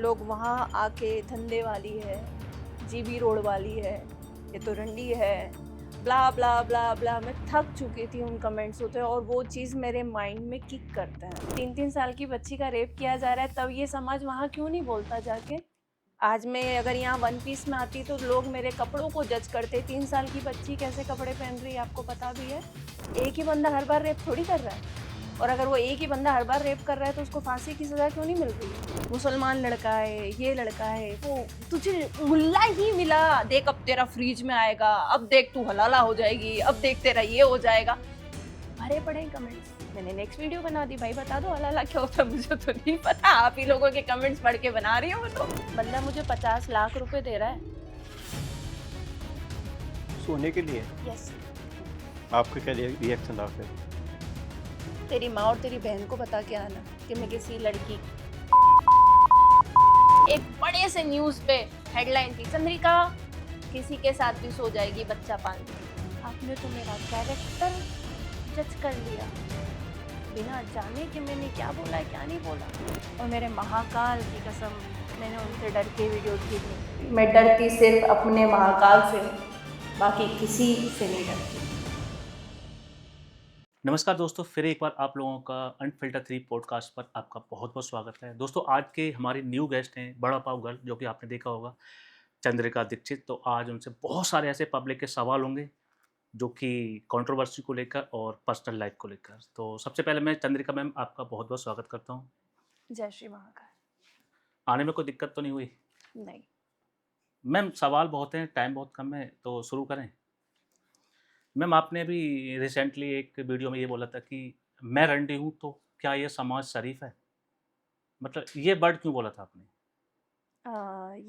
लोग वहाँ आके धंधे वाली है, जीबी रोड वाली है, ये तो रंडी है, ब्ला ब्ला ब्ला ब्ला। मैं थक चुकी थी उन कमेंट्स होते और वो चीज़ मेरे माइंड में किक करते हैं। 3-3 साल की बच्ची का रेप किया जा रहा है, तब ये समाज वहाँ क्यों नहीं बोलता जाके? आज मैं अगर यहाँ वन पीस में आती तो लोग मेरे कपड़ों को जज करते। 3 साल की बच्ची कैसे कपड़े पहन रही है आपको पता भी है? एक ही बंदा हर बार रेप थोड़ी कर रहा है। और अगर वो एक ही बंदा हर बार रेप कर रहा है तो उसको फांसी की सज़ा क्यों नहीं मिल रही है? मुसलमान लड़का है, ये लड़का है, वो तुझे मुल्ला ही मिला, देख अब तेरा फ्रीज में आएगा, अब देख तू हलाला हो जाएगी, अब देख तेरा ये हो जाएगा। भरे पड़े कमेंट्स। मैंने नेक्स्ट वीडियो बना दी, भाई बता दो हलाला क्या होता है, मुझे तो नहीं पता, आप ही लोगों के कमेंट्स पढ़ के बना रही हो। तो बंदा मुझे 50 लाख रुपए दे रहा है। सोने के लिए यस। आपका क्या रिएक्शन रहा फिर? तेरी माँ और तेरी बहन को बता के आना कि मैं किसी लड़की, एक बड़े से न्यूज़ पे हेडलाइन थी, चंद्रिका किसी के साथ भी सो जाएगी बच्चा पाल के। आपने तो मेरा कैरेक्टर जज कर लिया बिना जाने कि मैंने क्या बोला है क्या नहीं बोला। और मेरे महाकाल की कसम, मैंने उनसे डर के वीडियो ठीक नहीं। मैं डरती सिर्फ अपने महाकाल से, बाकी किसी से नहीं डरती। नमस्कार दोस्तों, फिर एक बार आप लोगों का अनफिल्टर 3 पॉडकास्ट पर आपका बहुत बहुत स्वागत है। दोस्तों, आज के हमारे न्यू गेस्ट हैं बड़ा पाव गर्ल, जो कि आपने देखा होगा, चंद्रिका दीक्षित। तो आज उनसे बहुत सारे ऐसे पब्लिक के सवाल होंगे जो कि कंट्रोवर्सी को लेकर और पर्सनल लाइफ को लेकर। तो सबसे पहले मैं चंद्रिका मैम आपका बहुत बहुत स्वागत करता हूँ। जय श्री महाकाल। आने में कोई दिक्कत तो नहीं हुई? नहीं। मैम सवाल बहुत हैं, टाइम बहुत कम है, तो शुरू करें। मैम आपने भी रिसेंटली एक वीडियो में ये बोला था कि मैं रंडी हूँ तो क्या ये समाज शरीफ है? मतलब ये वर्ड क्यों बोला था आपने?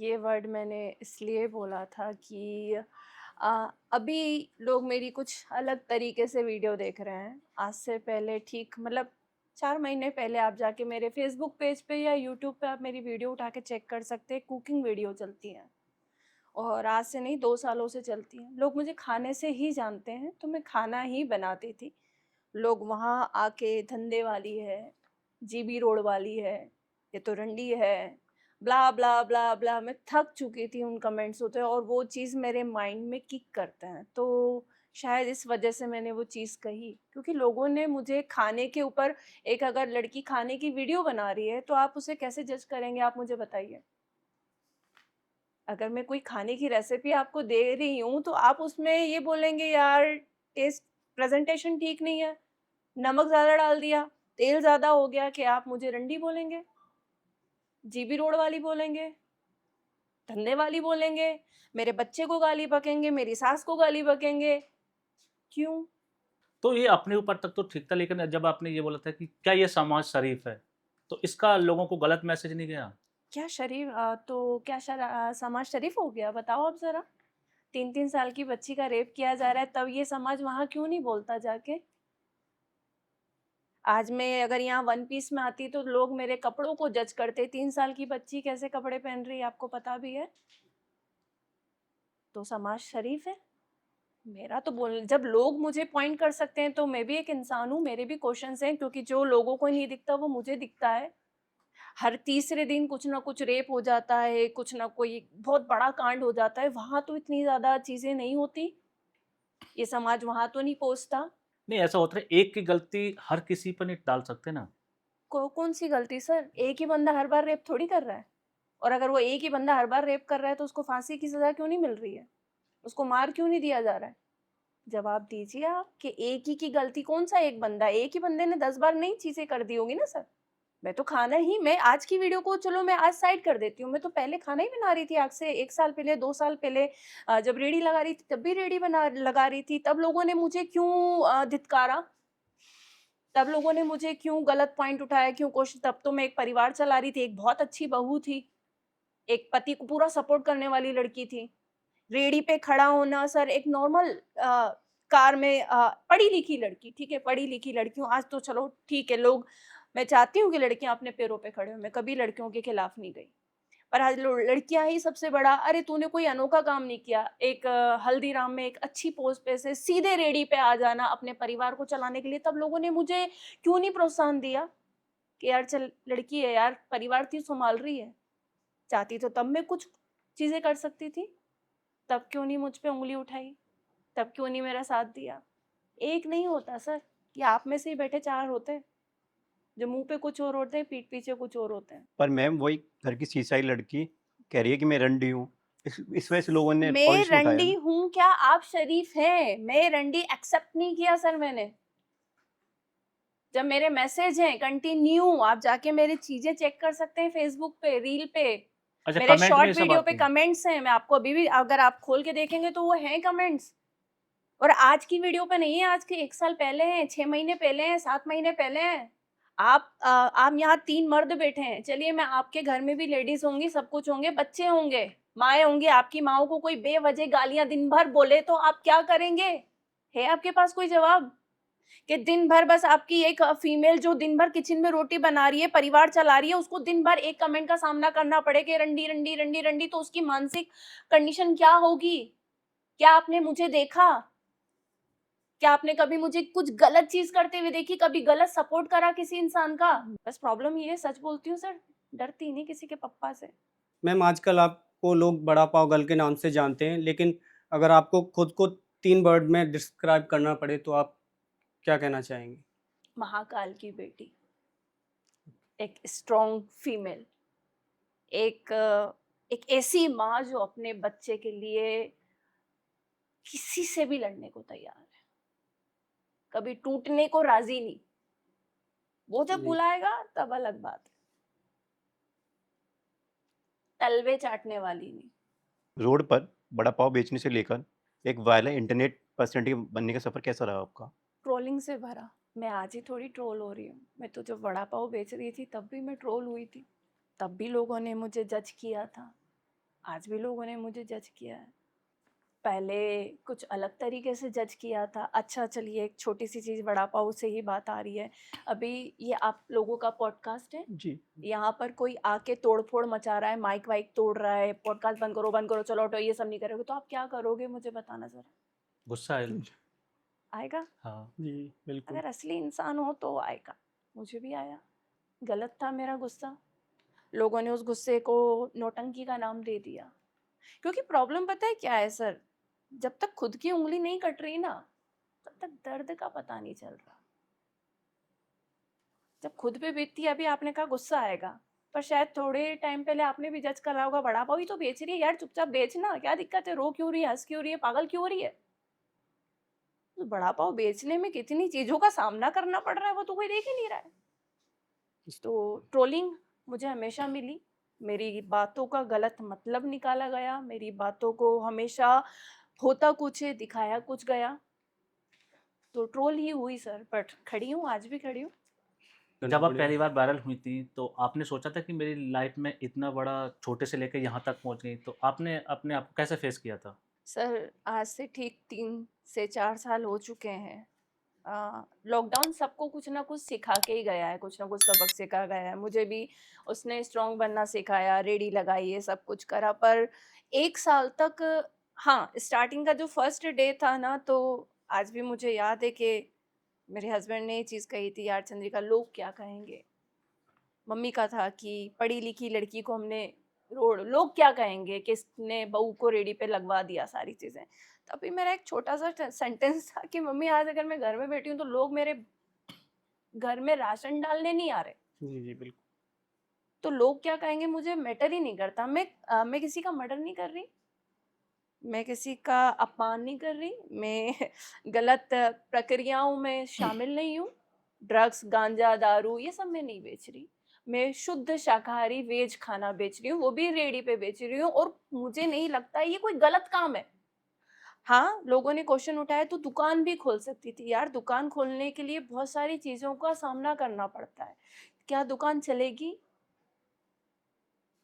ये वर्ड मैंने इसलिए बोला था कि अभी लोग मेरी कुछ अलग तरीके से वीडियो देख रहे हैं। आज से पहले ठीक मतलब 4 महीने पहले आप जाके मेरे फेसबुक पेज पे या यूट्यूब पे आप मेरी वीडियो उठा के चेक कर सकते हैं, कुकिंग वीडियो चलती हैं। और आज से नहीं 2 सालों से चलती हैं। लोग मुझे खाने से ही जानते हैं, तो मैं खाना ही बनाती थी। लोग वहाँ आके धंधे वाली है, जीबी रोड वाली है, ये तो रंडी है, ब्ला ब्ला ब्ला ब्ला। मैं थक चुकी थी उन कमेंट्स होते और वो चीज़ मेरे माइंड में किक करते हैं। तो शायद इस वजह से मैंने वो चीज़ कही, क्योंकि लोगों ने मुझे खाने के ऊपर, एक अगर लड़की खाने की वीडियो बना रही है तो आप उसे कैसे जज करेंगे, आप मुझे बताइए। अगर मैं कोई खाने की रेसिपी आपको दे रही हूँ तो आप उसमें ये बोलेंगे यार टेस्ट, प्रेजेंटेशन ठीक नहीं है, नमक ज़्यादा डाल दिया, तेल ज़्यादा हो गया, कि आप मुझे रंडी बोलेंगे, जीबी रोड वाली बोलेंगे, धंधे वाली बोलेंगे, मेरे बच्चे को गाली बकेंगे, मेरी सास को गाली बकेंगे? क्यों? तो ये अपने ऊपर तक तो ठीक था, लेकिन जब आपने ये बोला था कि क्या ये समाज शरीफ है, तो इसका लोगों को गलत मैसेज नहीं गया? क्या शरीफ तो क्या समाज शरीफ हो गया, बताओ आप ज़रा। 3-3 साल की बच्ची का रेप किया जा रहा है, तब ये समाज वहाँ क्यों नहीं बोलता जाके? आज मैं अगर यहाँ वन पीस में आती तो लोग मेरे कपड़ों को जज करते। 3 साल की बच्ची कैसे कपड़े पहन रही है आपको पता भी है? तो समाज शरीफ है? मेरा तो बोल, जब लोग मुझे पॉइंट कर सकते हैं तो मैं भी एक इंसान हूँ, मेरे भी क्वेश्चंस हैं, क्योंकि जो लोगों को नहीं दिखता वो मुझे दिखता है। हर तीसरे दिन कुछ ना कुछ रेप हो जाता है, कुछ ना कोई बहुत बड़ा कांड हो जाता है। वहाँ तो इतनी ज़्यादा चीज़ें नहीं होती, ये समाज वहाँ तो नहीं पहुँचता। नहीं, ऐसा होता है, एक की गलती हर किसी पर नहीं डाल सकते ना। कौन सी गलती सर? एक ही बंदा हर बार रेप थोड़ी कर रहा है। और अगर वो एक ही बंदा हर बार रेप कर रहा है तो उसको फांसी की सज़ा क्यों नहीं मिल रही है? उसको मार क्यों नहीं दिया जा रहा है? जवाब दीजिए आप, कि एक ही की गलती, कौन सा एक बंदा? एक ही बंदे ने 10 बार नई चीज़ें कर दी होंगी ना सर। मैं तो खाना ही, मैं आज की वीडियो को चलो मैं आज साइड कर देती हूँ। मैं तो पहले खाना ही बना रही थी, आज से 1 साल पहले, 2 साल पहले। जब रेहड़ी लगा रही थी तब भी रेहड़ी बना लगा रही थी। तब लोगों ने मुझे क्यों धिक्कारा? तब लोगों ने मुझे क्यों गलत पॉइंट उठाया, क्यों क्वेश्चन? तब तो मैं एक परिवार चला रही थी, एक बहुत अच्छी बहू थी, एक पति को पूरा सपोर्ट करने वाली लड़की थी। रेहड़ी पे खड़ा होना सर, एक नॉर्मल कार में पढ़ी-लिखी लड़की, ठीक है, पढ़ी-लिखी लड़की हूँ। आज तो चलो ठीक है, लोग, मैं चाहती हूँ कि लड़कियाँ अपने पैरों पे खड़े हों, मैं कभी लड़कियों के खिलाफ नहीं गई। पर आज लो लड़कियाँ ही सबसे बड़ा, अरे तूने कोई अनोखा काम नहीं किया, एक हल्दीराम में एक अच्छी पोस्ट पे से सीधे रेहड़ी पे आ जाना अपने परिवार को चलाने के लिए। तब लोगों ने मुझे क्यों नहीं प्रोत्साहन दिया कि यार चल, लड़की है यार, परिवार तो संभाल रही है। चाहती तो तब मैं कुछ चीज़ें कर सकती थी, तब क्यों नहीं मुझ पे उँगली उठाई, तब क्यों नहीं मेरा साथ दिया? एक नहीं होता सर, ये आप में से ही बैठे 4 होते हैं, जो मुँह पे कुछ और होते हैं, पीठ पीछे कुछ और होते हैं। पर मैम वही घर की सीसाई लड़की कह रही है कि मैं रंडी हूँ। इस वजह से लोगों ने मैं पॉलिटिक्स में उठाया रंडी ना। हूँ क्या? आप शरीफ हैं, मैं रंडी एक्सेप्ट नहीं किया सर मैंने। जब मेरे मैसेज हैं कंटिन्यू, आप जाके मेरी चीजें चेक कर सकते हैं फेसबुक पे, रील पे, अच्छा, मेरे कमेंट में ये शॉर्ट सब वीडियो पे आती हैं? कमेंट्स हैं, मैं आपको अभी भी अगर आप खोल के देखेंगे तो वो हैं कमेंट्स। और आज की वीडियो पे नहीं है, आज के 1 साल पहले हैं, 6 महीने पहले हैं, 7 महीने पहले हैं। आप यहाँ 3 मर्द बैठे हैं, चलिए मैं आपके घर में भी लेडीज होंगी, सब कुछ होंगे, बच्चे होंगे, माएँ होंगी, आपकी माँओं को कोई बेवजह गालियाँ दिन भर बोले तो आप क्या करेंगे? है आपके पास कोई जवाब? कि दिन भर बस आपकी एक फीमेल जो दिन भर किचन में रोटी बना रही है, परिवार चला रही है, उसको दिन भर एक कमेंट का सामना करना पड़े कि रंडी, रंडी, रंडी, रंडी, तो उसकी मानसिक कंडीशन क्या होगी? क्या आपने मुझे देखा? क्या आपने कभी मुझे कुछ गलत चीज़ करते हुए देखी? कभी गलत सपोर्ट करा किसी इंसान का? बस प्रॉब्लम ये है, सच बोलती हूँ सर, डरती नहीं किसी के पप्पा से। मैम आजकल आपको लोग बड़ा पाव गर्ल के नाम से जानते हैं, लेकिन अगर आपको खुद को 3 वर्ड में डिस्क्राइब करना पड़े तो आप क्या कहना चाहेंगी? महाकाल की बेटी, एक स्ट्रॉन्ग फीमेल, एक एक ऐसी माँ जो अपने बच्चे के लिए किसी से भी लड़ने को तैयार है, कभी टूटने को राजी नहीं। वो जब जी। बुलाएगा तब अलग बात है, तलवे चाटने वाली नहीं। रोड पर बड़ा पाव बेचने से लेकर एक वायरल इंटरनेट पर्सनैलिटी बनने का सफ़र कैसा रहा आपका? ट्रोलिंग से भरा। मैं आज ही थोड़ी ट्रोल हो रही हूँ, मैं तो जब वड़ा पाव बेच रही थी तब भी मैं ट्रोल हुई थी, तब भी लोगों ने मुझे जज किया था, आज भी लोगों ने मुझे जज किया है। पहले कुछ अलग तरीके से जज किया था। अच्छा चलिए, एक छोटी सी चीज़, वड़ा पाव से ही बात आ रही है। अभी ये आप लोगों का पॉडकास्ट है, जी। यहाँ पर कोई आके तोड़-फोड़ मचा रहा है, माइक वाइक तोड़ रहा है, पॉडकास्ट बंद करो, चलो हटो, ये सब नहीं करोगे, तो आप क्या करोगे मुझे बताना ज़रा? गुस्सा आएगा? आएगा? हाँ। जी, बिल्कुल। अगर असली इंसान हो तो आएगा। मुझे भी आया। गलत था मेरा गुस्सा। लोगों ने उस गुस्से को नौटंकी का नाम दे दिया। क्योंकि प्रॉब्लम पता है क्या है सर? जब तक खुद की उँगली नहीं कट रही ना, तब तक दर्द का पता नहीं चल रहा। जब खुद पे बीतती है, अभी आपने कहा गुस्सा आएगा, पर शायद थोड़े टाइम पहले आपने भी जज करा होगा, वड़ा पाव ही तो बेच रही है यार, चुपचाप बेच ना, क्या दिक्कत है? रो क्यों रही है? हँस क्यों रही है? पागल क्यों हो रही है? तो वड़ा पाव बेचने में कितनी चीज़ों का सामना करना पड़ रहा है, वो तो कोई देख ही नहीं रहा है। तो ट्रोलिंग मुझे हमेशा मिली, मेरी बातों का गलत मतलब निकाला गया, मेरी बातों को हमेशा होता कुछ है, दिखाया कुछ गया, तो ट्रोल ही हुई सर, बट खड़ी हूँ, आज भी खड़ी हूँ। जब आप पहली बार वायरल हुई थी तो आपने सोचा था कि मेरी लाइफ में इतना बड़ा, छोटे से लेकर यहाँ तक पहुँच गई, तो आपने अपने आप को कैसे फेस किया था? सर आज से ठीक 3 से 4 साल हो चुके हैं। लॉकडाउन सबको कुछ ना कुछ सिखा के ही गया है, कुछ ना कुछ सबक सिखा गया है। मुझे भी उसने स्ट्रॉन्ग बनना सिखाया, रेडी लगाई, ये सब कुछ करा, पर 1 साल तक, हाँ, स्टार्टिंग का जो फर्स्ट डे था ना, तो आज भी मुझे याद है कि मेरे हस्बैंड ने ये चीज़ कही थी, यार चंद्रिका लोग क्या कहेंगे? मम्मी का था कि पढ़ी-लिखी लड़की को हमने लोग क्या कहेंगे कि इसने बहू को रेडी पे लगवा दिया सारी चीज़ें। तभी मेरा एक छोटा-सा सेंटेंस था कि मम्मी आज अगर मैं घर में बैठी हूँ तो लोग मेरे घर में राशन डालने नहीं आ रहे। जी, जी, बिल्कुल। तो लोग क्या कहेंगे मुझे मैटर ही नहीं करता। मैं किसी का मर्डर नहीं कर रही, मैं किसी का अपमान नहीं कर रही, मैं गलत प्रक्रियाओं में शामिल नहीं हूँ। ड्रग्स, गांजा, दारू ये सब मैं नहीं बेच रही। मैं शुद्ध शाकाहारी वेज खाना बेच रही हूँ, वो भी रेडी पे बेच रही हूँ, और मुझे नहीं लगता ये कोई गलत काम है। हाँ, लोगों ने क्वेश्चन उठाया तो दुकान भी खोल सकती थी। यार दुकान खोलने के लिए बहुत सारी चीज़ों का सामना करना पड़ता है। क्या दुकान चलेगी?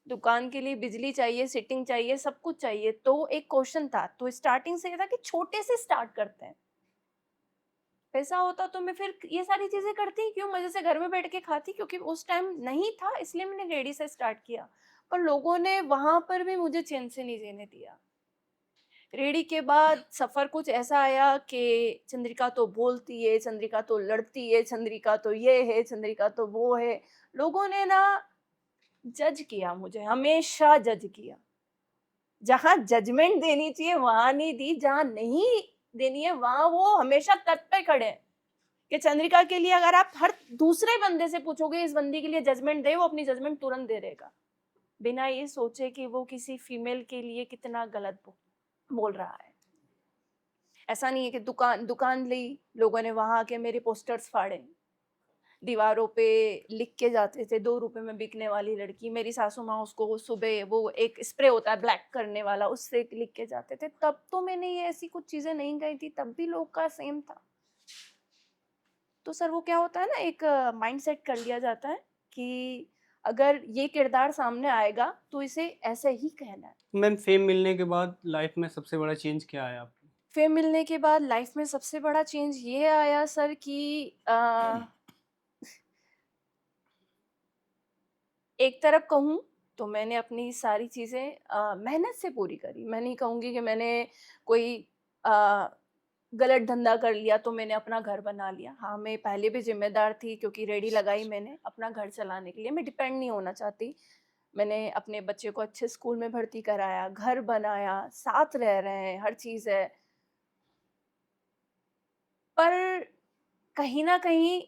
दुकान के लिए बिजली चाहिए, सिटिंग चाहिए, सब कुछ चाहिए। तो एक क्वेश्चन था, तो स्टार्टिंग से ये था कि छोटे से स्टार्ट करते हैं। पैसा होता तो मैं फिर ये सारी चीज़ें करती क्यों? मज़े से घर में बैठ के खाती, क्योंकि उस टाइम नहीं था इसलिए मैंने रेडी से स्टार्ट किया। पर लोगों ने वहाँ पर भी मुझे चैन से नहीं जीने दिया। रेडी के बाद सफ़र कुछ ऐसा आया कि चंद्रिका तो बोलती है, चंद्रिका तो लड़ती है, चंद्रिका तो ये है, चंद्रिका तो वो है। लोगों ने ना जज किया, मुझे हमेशा जज किया। जहाँ जजमेंट देनी चाहिए वहां नहीं दी, जहाँ नहीं देनी है वहां वो हमेशा तट पे खड़े हैं कि चंद्रिका के लिए अगर आप हर दूसरे बंदे से पूछोगे इस बंदी के लिए जजमेंट दे, वो अपनी जजमेंट तुरंत दे देगा, बिना ये सोचे कि वो किसी फीमेल के लिए कितना गलत बोल रहा है। ऐसा नहीं है कि दुकान ली, लोगों ने वहां आके मेरे पोस्टर्स फाड़े, दीवारों पे लिख के जाते थे 2 रुपए में बिकने वाली लड़की, मेरी सासू माँ उसको सुबह वो एक स्प्रे होता है ब्लैक करने वाला, उससे लिख के जाते थे। तब तो मैंने ये ऐसी कुछ चीजें नहीं कही थी, तब भी लोग का सेम था। तो सर वो क्या होता है ना, एक माइंड सेट कर लिया जाता है कि अगर ये किरदार सामने आएगा तो इसे ऐसे ही कहना है। मैम फेम मिलने के बाद लाइफ में सबसे बड़ा चेंज क्या आया आपकी? फेम मिलने के बाद लाइफ में सबसे बड़ा चेंज ये आया सर कि एक तरफ कहूँ तो मैंने अपनी सारी चीज़ें मेहनत से पूरी करी। मैं नहीं कहूँगी कि मैंने कोई गलत धंधा कर लिया तो मैंने अपना घर बना लिया। हाँ, मैं पहले भी ज़िम्मेदार थी क्योंकि रेडी लगाई मैंने अपना घर चलाने के लिए। मैं डिपेंड नहीं होना चाहती। मैंने अपने बच्चे को अच्छे स्कूल में भर्ती कराया, घर बनाया, साथ रह रहे हैं, हर चीज़ है। पर कहीं न कहीं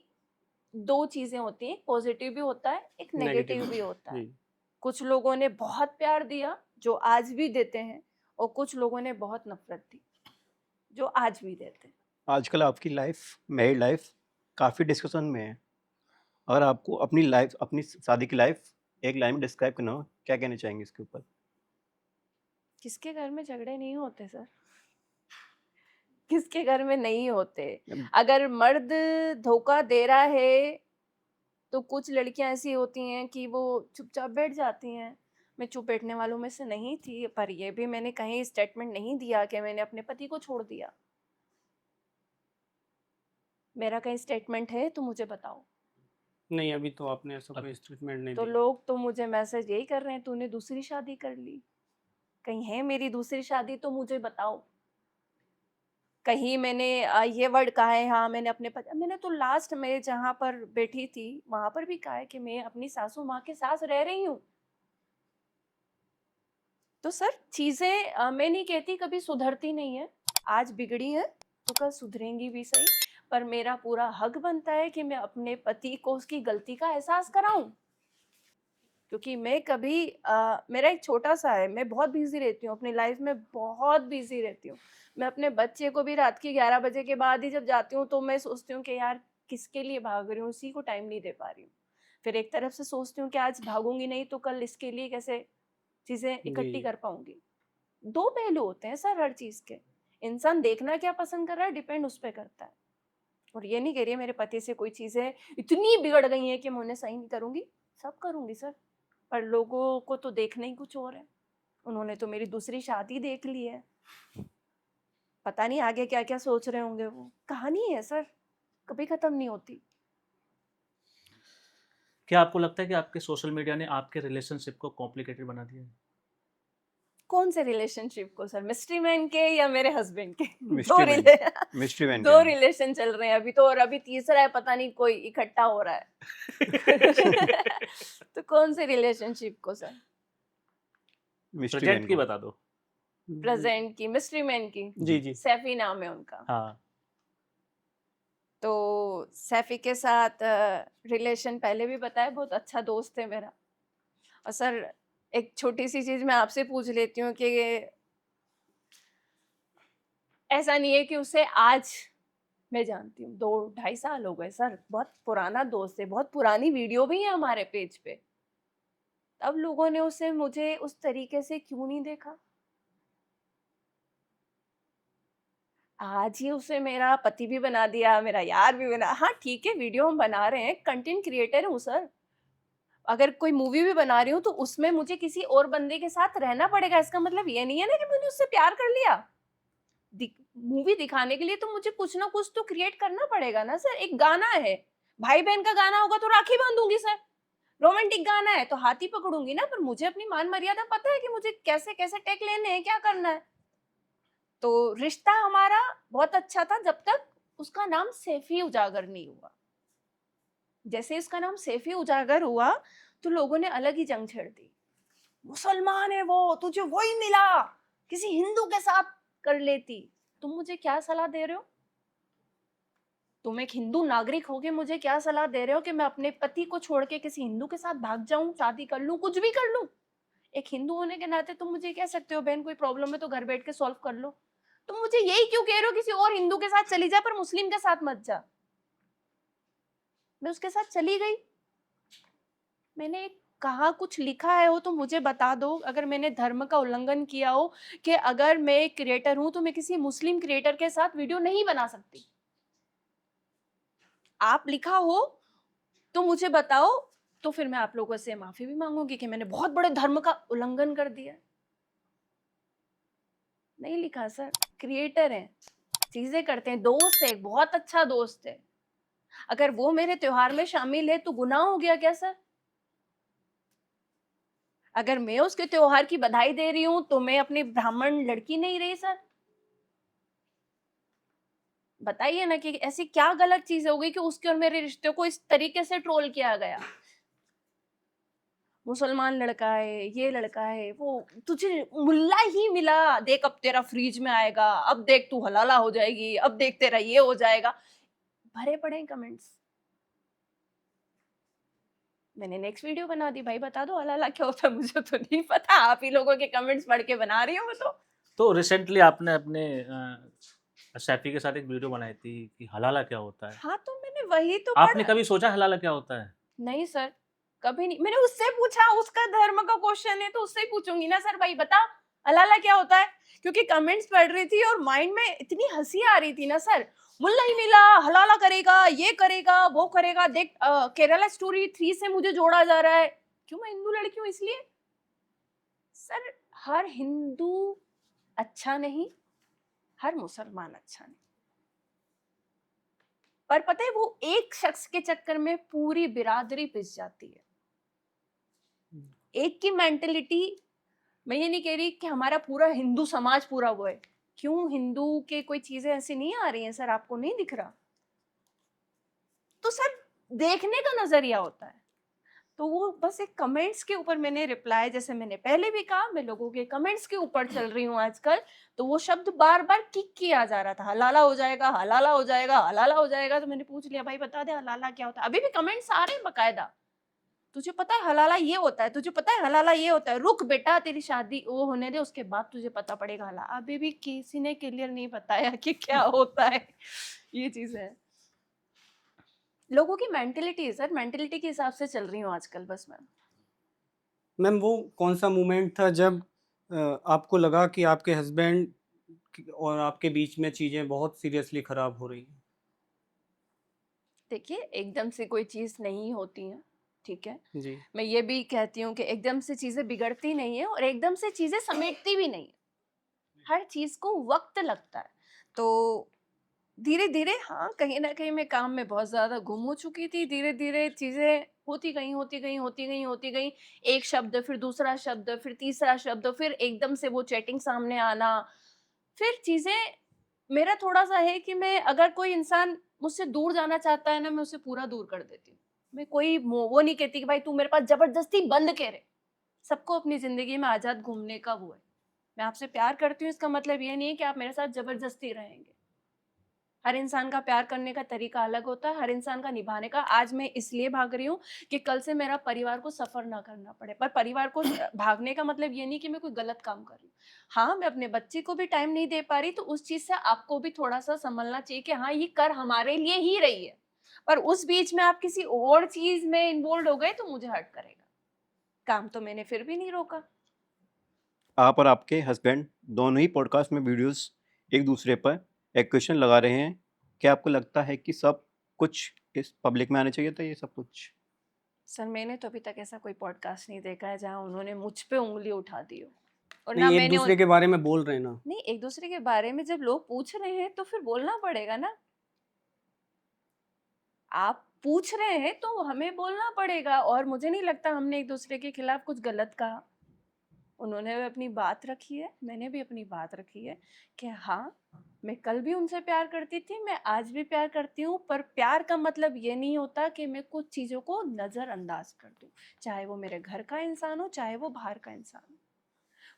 2 चीज़ें होती हैं, पॉज़िटिव भी होता है, एक नेगेटिव भी होता है। जी। कुछ लोगों ने बहुत प्यार दिया, जो आज भी देते हैं, और कुछ लोगों ने बहुत नफ़रत दी, जो आज भी देते हैं। आजकल आपकी लाइफ, मैरिड लाइफ काफ़ी डिस्कशन में है। अगर आपको अपनी लाइफ, अपनी शादी की लाइफ एक लाइन में डिस्क्राइब करना हो, क्या कहना चाहेंगे इसके ऊपर? किसके घर में झगड़े नहीं होते सर? किसके घर में नहीं होते? अम, अगर मर्द धोखा दे रहा है, तो कुछ लड़कियां ऐसी होती हैं कि वो चुपचाप बैठ जाती हैं। मैं चुप बैठने वालों में से नहीं थी, पर ये भी मैंने कहीं स्टेटमेंट नहीं दिया कि मैंने अपने पति को छोड़ दिया। मेरा कहीं स्टेटमेंट है तो मुझे बताओ। नहीं, अभी तो आपने ऐसा कोई अभी स्टेटमेंट नहीं तो दिया। लोग तो मुझे मैसेज यही कर रहे हैं, तूने दूसरी शादी कर ली। कहीं है मेरी दूसरी शादी तो मुझे बताओ। कहीं मैंने ये वर्ड कहा है, हाँ मैंने अपने पति, मैंने तो लास्ट में जहाँ पर बैठी थी वहां पर भी कहा है कि मैं अपनी सासू माँ के साथ रह रही हूँ। तो सर चीजें मैं नहीं कहती कभी सुधरती नहीं है, आज बिगड़ी है तो कल सुधरेंगी भी सही, पर मेरा पूरा हक बनता है कि मैं अपने पति को उसकी गलती का एहसास कराऊं। क्योंकि मैं कभी मेरा एक छोटा सा है, मैं बहुत बिजी रहती हूँ अपनी लाइफ में, बहुत बिजी रहती हूँ। मैं अपने बच्चे को भी रात के 11 बजे के बाद ही जब जाती हूँ तो मैं सोचती हूँ कि यार किसके लिए भाग रही हूँ, उसी को टाइम नहीं दे पा रही हूँ। फिर एक तरफ से सोचती हूँ कि आज भागूंगी नहीं तो कल इसके लिए कैसे चीजें इकट्ठी जी। कर पाऊंगी। 2 पहलू होते हैं सर हर चीज के। इंसान देखना क्या पसंद कर रहा है डिपेंड उस पर करता है। और ये नहीं कह रही है मेरे पति से कोई चीजें इतनी बिगड़ गई हैं कि मैं उन्हें सही नहीं करूंगी, सब करूंगी सर। पर लोगों को तो देखना ही कुछ और है। उन्होंने तो मेरी दूसरी शादी देख ली है, पता नहीं आगे क्या क्या सोच रहे होंगे। वो कहानी है सर, कभी खत्म नहीं होती। क्या आपको लगता है कि आपके सोशल मीडिया ने आपके रिलेशनशिप को कॉम्प्लिकेटेड बना दिया है? कौन से रिलेशनशिप को सर, मिस्ट्री मैन के या मेरे हस्बैंड के? मिस्ट्री मैन दो के। रिलेशन चल रहे हैं अभी तो, और अभी तीसरा है, पता नहीं कोई इकट्ठा हो रहा है। तो कौन से रिलेशनशिप को सर? मिस्ट्री प्रेजेंट मैन की को। बता दो। प्रेजेंट की, मिस्ट्री मैन की। जी जी। सैफी नाम है उनका। हाँ। तो सैफी के साथ रिलेशन पहले भी बताया, बहुत अच्छा दोस्त है मेरा। और सर एक छोटी सी चीज मैं आपसे पूछ लेती हूँ कि ऐसा नहीं है कि उसे आज मैं जानती हूँ, 2-2.5 साल हो गए सर, बहुत पुराना दोस्त है, बहुत पुरानी वीडियो भी है हमारे पेज पे। तब लोगों ने उसे मुझे उस तरीके से क्यों नहीं देखा? आज ही उसे मेरा पति भी बना दिया, मेरा यार भी बना। हाँ ठीक है, वीडियो हम बना रहे हैं, कंटेंट क्रिएटर हूँ सर। अगर कोई मूवी भी बना रही हूँ तो उसमें मुझे किसी और बंदे के साथ रहना पड़ेगा। इसका मतलब ये नहीं है ना कि मैंने उससे प्यार कर लिया। मूवी दिखाने के लिए तो मुझे कुछ ना कुछ तो क्रिएट करना पड़ेगा ना सर। एक गाना है, भाई बहन का गाना होगा तो राखी बांधूंगी सर। रोमांटिक गाना है तो हाथी पकड़ूंगी ना। पर मुझे अपनी मान मर्यादा पता है कि मुझे कैसे कैसे टेक लेने हैं, क्या करना है। तो रिश्ता हमारा बहुत अच्छा था जब तक उसका नाम सैफी उजागर नहीं हुआ। जैसे इसका नाम सैफी उजागर हुआ तो लोगों ने अलग ही जंग छेड़ दी, मुसलमान है वो, तुझे वही मिला, किसी हिंदू के साथ कर लेती। तुम मुझे क्या सलाह दे रहे हो? तुम एक हिंदू नागरिक होके मुझे क्या सलाह दे रहे हो कि मैं अपने पति को छोड़ के किसी हिंदू के साथ भाग जाऊं, शादी कर लूं, कुछ भी कर लूं? एक हिंदू होने के नाते तुम मुझे कह सकते हो बहन कोई प्रॉब्लम है तो घर बैठ के सॉल्व कर लो। तुम मुझे यही क्यों कह रहे हो किसी और हिंदू के साथ चली जा पर मुस्लिम के साथ मत जा? मैं उसके साथ चली गई, मैंने कहा कुछ लिखा है हो तो मुझे बता दो, अगर मैंने धर्म का उल्लंघन किया हो कि अगर मैं एक क्रिएटर हूं तो मैं किसी मुस्लिम क्रिएटर के साथ वीडियो नहीं बना सकती, आप लिखा हो तो मुझे बताओ, तो फिर मैं आप लोगों से माफी भी मांगूंगी कि मैंने बहुत बड़े धर्म का उल्लंघन कर दिया। नहीं लिखा सर, क्रिएटर हैं, चीजें करते हैं, दोस्त है, बहुत अच्छा दोस्त है, अगर वो मेरे त्योहार में शामिल है तो गुनाह हो गया क्या सर? अगर मैं उसके त्योहार की बधाई दे रही हूं तो मैं अपनी ब्राह्मण लड़की नहीं रही सर? बताइए ना कि ऐसी क्या गलत चीज हो गई कि उसके और मेरे रिश्ते को इस तरीके से ट्रोल किया गया? मुसलमान लड़का है, ये लड़का है, वो तुझे मुल्ला ही मिला, देख अब तेरा फ्रीज में आएगा, अब देख तू हलाला हो जाएगी, अब देख तेरा ये हो जाएगा, भरे पड़े हैं कमेंट्स। मैंने नेक्स्ट वीडियो बना दी, भाई बता दो हलाला क्या होता है, मुझे तो नहीं पता, आप ही लोगों के कमेंट्स पढ़ के बना रही हूँ मैं तो रिसेंटली आपने अपने सैफी के साथ एक वीडियो बनाई थी कि हलाला क्या होता है। हाँ तो मैंने वही तो आपने पढ़ा। कभी सोचा हलाला क्या होता है? नहीं सर, कभी नहीं, मैंने उससे पूछा, उसका धर्म का क्वेश्चन है तो उससे ही पूछूंगी ना सर, भाई बता हलाला क्या होता है, क्योंकि कमेंट्स पढ़ रही थी और माइंड में इतनी हंसी आ रही थी ना सर, मुल्ला ही मिला, हलाला करेगा, ये करेगा, वो करेगा, देख केरला स्टोरी 3 से मुझे जोड़ा जा रहा है, क्यों मैं हिंदू लड़की हूँ इसलिए? सर हर हिंदू अच्छा नहीं, हर मुसलमान अच्छा नहीं, पर पता है वो एक शख्स के चक्कर में पूरी बिरादरी पिस जाती है। एक की मेंटेलिटी, मैं ये नहीं कह रही कि हमारा पूरा हिंदू समाज पूरा वो है, क्यों हिंदू के कोई चीजें ऐसी नहीं आ रही हैं सर, आपको नहीं दिख रहा? तो सर देखने का नजरिया होता है, तो वो बस एक कमेंट्स के ऊपर मैंने रिप्लाई, जैसे मैंने पहले भी कहा मैं लोगों के कमेंट्स के ऊपर चल रही हूँ आजकल, तो वो शब्द बार बार किक किया जा रहा था, हलाला हो जाएगा, हलाला हो जाएगा, हलाला हो जाएगा, तो मैंने पूछ लिया भाई बता दे हलाला क्या होता है, अभी भी कमेंट्स आ रहे हैं बकायदा, तुझे पता है हलाला ये होता है, तुझे पता है हलाला ये होता है, रुक बेटा तेरी शादी वो होने दे उसके बाद तुझे पता पड़ेगा हलाला, अभी भी किसी ने क्लियर नहीं बताया कि क्या होता है। ये चीज है, लोगों की मेंटेलिटी है सर, मेंटेलिटी के हिसाब से चल रही हूँ आजकल बस मैं। मैम वो कौन सा मोमेंट था जब आपको लगा कि आपके हस्बैंड और आपके बीच में चीज़ें बहुत सीरियसली ख़राब हो रही हैं? देखिए एकदम से कोई चीज नहीं होती है, ठीक है, जी। मैं ये भी कहती हूँ कि एकदम से चीजें बिगड़ती नहीं है और एकदम से चीजें समेटती भी नहीं है, हर चीज को वक्त लगता है, तो धीरे धीरे हाँ कहीं ना कहीं मैं काम में बहुत ज्यादा गुम हो चुकी थी, धीरे धीरे चीजें होती गई होती गई होती गई होती गई, एक शब्द फिर दूसरा शब्द फिर तीसरा शब्द फिर एकदम से वो चैटिंग सामने आना, फिर चीजें, मेरा थोड़ा सा है कि मैं अगर कोई इंसान मुझसे दूर जाना चाहता है ना मैं उसे पूरा दूर कर देती हूँ, मैं कोई वो नहीं कहती कि भाई तू मेरे पास जबरदस्ती बंद करे, सबको अपनी जिंदगी में आजाद घूमने का वो है, मैं आपसे प्यार करती हूँ इसका मतलब ये नहीं है कि आप मेरे साथ जबरदस्ती रहेंगे, हर इंसान का प्यार करने का तरीका अलग होता है, हर इंसान का निभाने का, आज मैं इसलिए भाग रही हूँ कि कल से मेरा परिवार को सफर ना करना पड़े, पर परिवार को भागने का मतलब ये नहीं कि मैं कोई गलत काम कर रही हूँ, हाँ मैं अपने बच्चे को भी टाइम नहीं दे पा रही तो उस चीज से आपको भी थोड़ा सा संभलना चाहिए कि हाँ ये कर हमारे लिए ही रही है, पर उस बीच में आप किसी और चीज में इन्वॉल्व हो गए तो मुझे हर्ट करेगा, काम तो मैंने फिर भी नहीं रोका। आप और आपके हस्बैंड दोनों ही पॉडकास्ट में वीडियोस एक दूसरे पर एक्वेशन लगा रहे हैं, क्या आपको लगता है कि सब कुछ इस पब्लिक में आना चाहिए था ये सब कुछ? सर मैंने तो अभी तक ऐसा कोई पॉडकास्ट नहीं देखा है जहाँ उन्होंने मुझ पे उंगली उठा दी हो, और ना नहीं, एक मैंने दूसरे के बारे में बोल रहे हैं ना। नहीं, एक दूसरे के बारे में जब लोग पूछ रहे हैं तो फिर बोलना पड़ेगा ना, आप पूछ रहे हैं तो हमें बोलना पड़ेगा, और मुझे नहीं लगता हमने एक दूसरे के खिलाफ कुछ गलत कहा, उन्होंने भी अपनी बात रखी है, मैंने भी अपनी बात रखी है कि हाँ मैं कल भी उनसे प्यार करती थी, मैं आज भी प्यार करती हूँ, पर प्यार का मतलब ये नहीं होता कि मैं कुछ चीज़ों को नज़रअंदाज कर दूँ, चाहे वो मेरे घर का इंसान हो, चाहे वो बाहर का इंसान हो।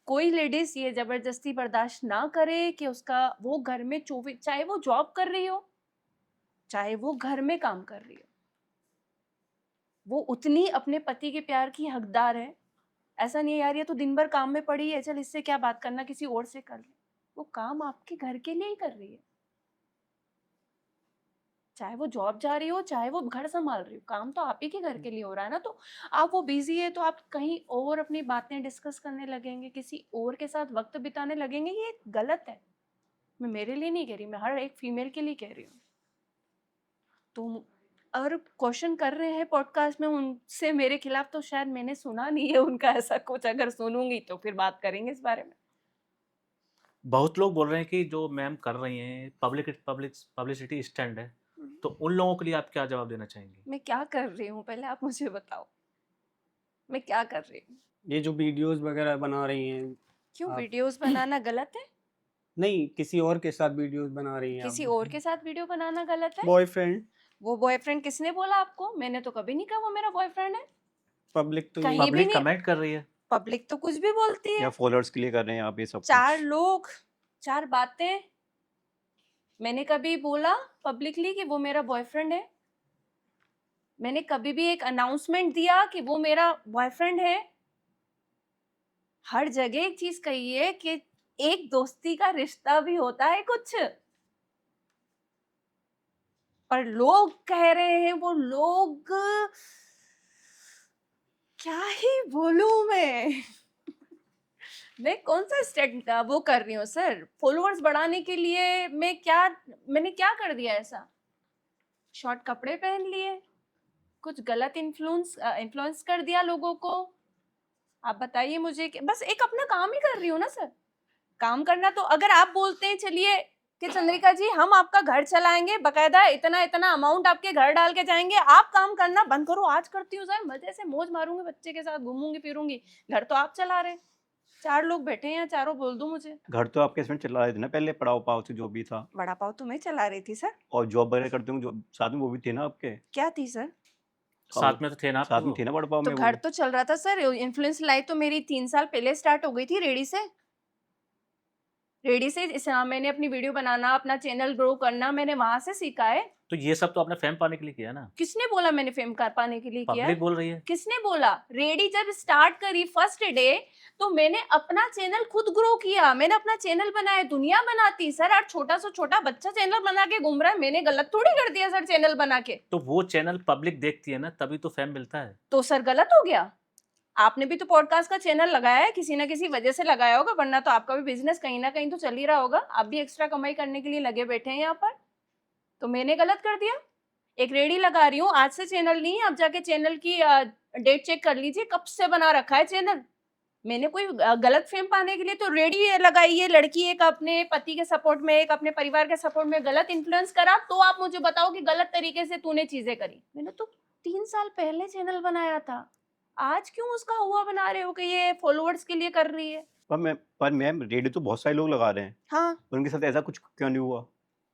कोई लेडीज़ ये ज़बरदस्ती बर्दाश्त ना करे कि उसका वो घर में 24, चाहे वो जॉब कर रही हो, चाहे वो घर में काम कर रही हो, वो उतनी अपने पति के प्यार की हकदार है। ऐसा नहीं है यार ये तो दिन भर काम में पड़ी है, चल इससे क्या बात करना, किसी और से कर ले। वो काम आपके घर के लिए ही कर रही है, चाहे वो जॉब जा रही हो, चाहे वो घर संभाल रही हो, काम तो आप ही के घर के लिए हो रहा है ना। तो आप वो बिजी है तो आप कहीं और अपनी बातें डिस्कस करने लगेंगे, किसी और के साथ वक्त बिताने लगेंगे, ये गलत है। मैं मेरे लिए नहीं कह रही, मैं हर एक फीमेल के लिए कह रही हूँ। तो और क्वेश्चन कर रहे हैं पॉडकास्ट में उनसे मेरे खिलाफ, तो शायद मैंने सुना नहीं है उनका ऐसा कुछ, अगर सुनूंगी तो फिर बात करेंगे इस बारे में। बहुत लोग बोल रहे हैं कि जो मैम कर रही हैं पब्लिसिटी स्टंट है, तो उन लोगों के लिए आप क्या जवाब देना चाहेंगी? मैं क्या कर रही हूँ पहले आप मुझे बताओ, मैं क्या कर रही हूँ? ये जो वीडियोस वगैरह बना रही हैं क्यों आप, वीडियोस बनाना गलत है? नहीं किसी और के साथ वीडियोस बना रही हैं किसी आप, और के साथ वीडियो बनाना गलत है? बॉयफ्रेंड, वो बॉयफ्रेंड किसने बोला आपको? मैंने तो कभी नहीं कहा वो मेरा बॉयफ्रेंड है, पब्लिक तो कहीं यही भी पब्लिक नहीं। कमेंट कर रही है। पब्लिक तो कुछ भी बोलती या है, फॉलोअर्स के लिए कर रहे हैं आप ये सब चार कुछ? लोग, चार बातें। मैंने कभी बोला पब्लिकली कि वो मेरा बॉयफ्रेंड है? मैंने कभी भी एक अनाउंसमेंट दिया कि वो मेरा बॉयफ्रेंड है? हर जगह एक चीज कही है कि एक दोस्ती का रिश्ता भी होता है कुछ, पर लोग कह रहे हैं, वो लोग क्या ही बोलूं मैं। मैं कौन सा स्टेट वो कर रही हूँ सर, फॉलोअर्स बढ़ाने के लिए? मैंने क्या कर दिया ऐसा? शॉर्ट कपड़े पहन लिए, कुछ गलत इन्फ्लुएंस कर दिया लोगों को? आप बताइए मुझे कि बस एक अपना काम ही कर रही हूँ ना सर। काम करना तो अगर आप बोलते हैं चलिए कि चंद्रिका जी हम आपका घर चलाएंगे, बकायदा इतना इतना अमाउंट आपके घर डाल के जाएंगे, आप काम करना बंद करो। आज करती हूँ सर, मजे से मौज मारूंगी, बच्चे के साथ घूमूंगी फिरूंगी, घर तो आप चला रहे हैं, चार लोग बैठे हैं, चारों बोल दूं मुझे। घर तो आपके हस्बैंड चला रहे थे ना पहले, पड़ाव पाव से जो भी था, वड़ा पाव तो मैं चला रही थी सर। और जॉब वगैरह करते होंगे जो साथ में, वो भी थे ना आपके? क्या थी सर? साथ में तो थे ना आपके साथ में वो। थे ना पड़ाव तो में घर वो? तो चल रहा था सर। इन्फ्लुएंस लाइफ तो मेरी 3 साल पहले स्टार्ट हो गई थी रेडी से। रेडी से मैंने अपनी वीडियो बनाना, अपना चैनल ग्रो करना, मैंने वहां से सीखा है। तो ये सब तो आपने फेम पाने के लिए किया ना? किसने बोला मैंने फेम कर पाने के लिए किया है? पब्लिक बोल रही है। किसने बोला? रेडी जब स्टार्ट करी फर्स्ट डे, तो मैंने अपना चैनल खुद ग्रो किया, मैंने अपना चैनल बनाया। दुनिया बनाती सर, आज छोटा सा छोटा बच्चा चैनल बना के घूम रहा है, मैंने गलत थोड़ी कर दिया सर चैनल बना के। तो वो चैनल पब्लिक देखती है ना, तभी तो फेम मिलता है। तो सर गलत हो गया? आपने भी तो पॉडकास्ट का चैनल लगाया है, किसी ना किसी वजह से लगाया होगा, वरना तो आपका भी बिजनेस कहीं ना कहीं तो चल ही रहा होगा। आप भी एक्स्ट्रा कमाई करने के लिए लगे बैठे हैं यहाँ पर, तो मैंने गलत कर दिया? एक रेडी लगा रही हूँ, आज से चैनल नहीं, आप जाके चैनल की डेट चेक कर लीजिए, कब से बना रखा है चैनल। मैंने कोई गलत फेम पाने के लिए तो रेडी लगाई है लड़की, एक अपने पति के सपोर्ट में, एक अपने परिवार के सपोर्ट में गलत इन्फ्लुएंस करा, तो आप मुझे बताओ कि गलत तरीके से तूने चीजें करी। मैंने तो 3 साल पहले चैनल बनाया था, आज क्यों उसका हुआ बना रहे हो कि ये फॉलोअर्स के लिए कर रही है? पर मैम रेडी तो बहुत सारे लोग लगा रहे हैं, हाँ, उनके साथ ऐसा कुछ क्यों नहीं हुआ?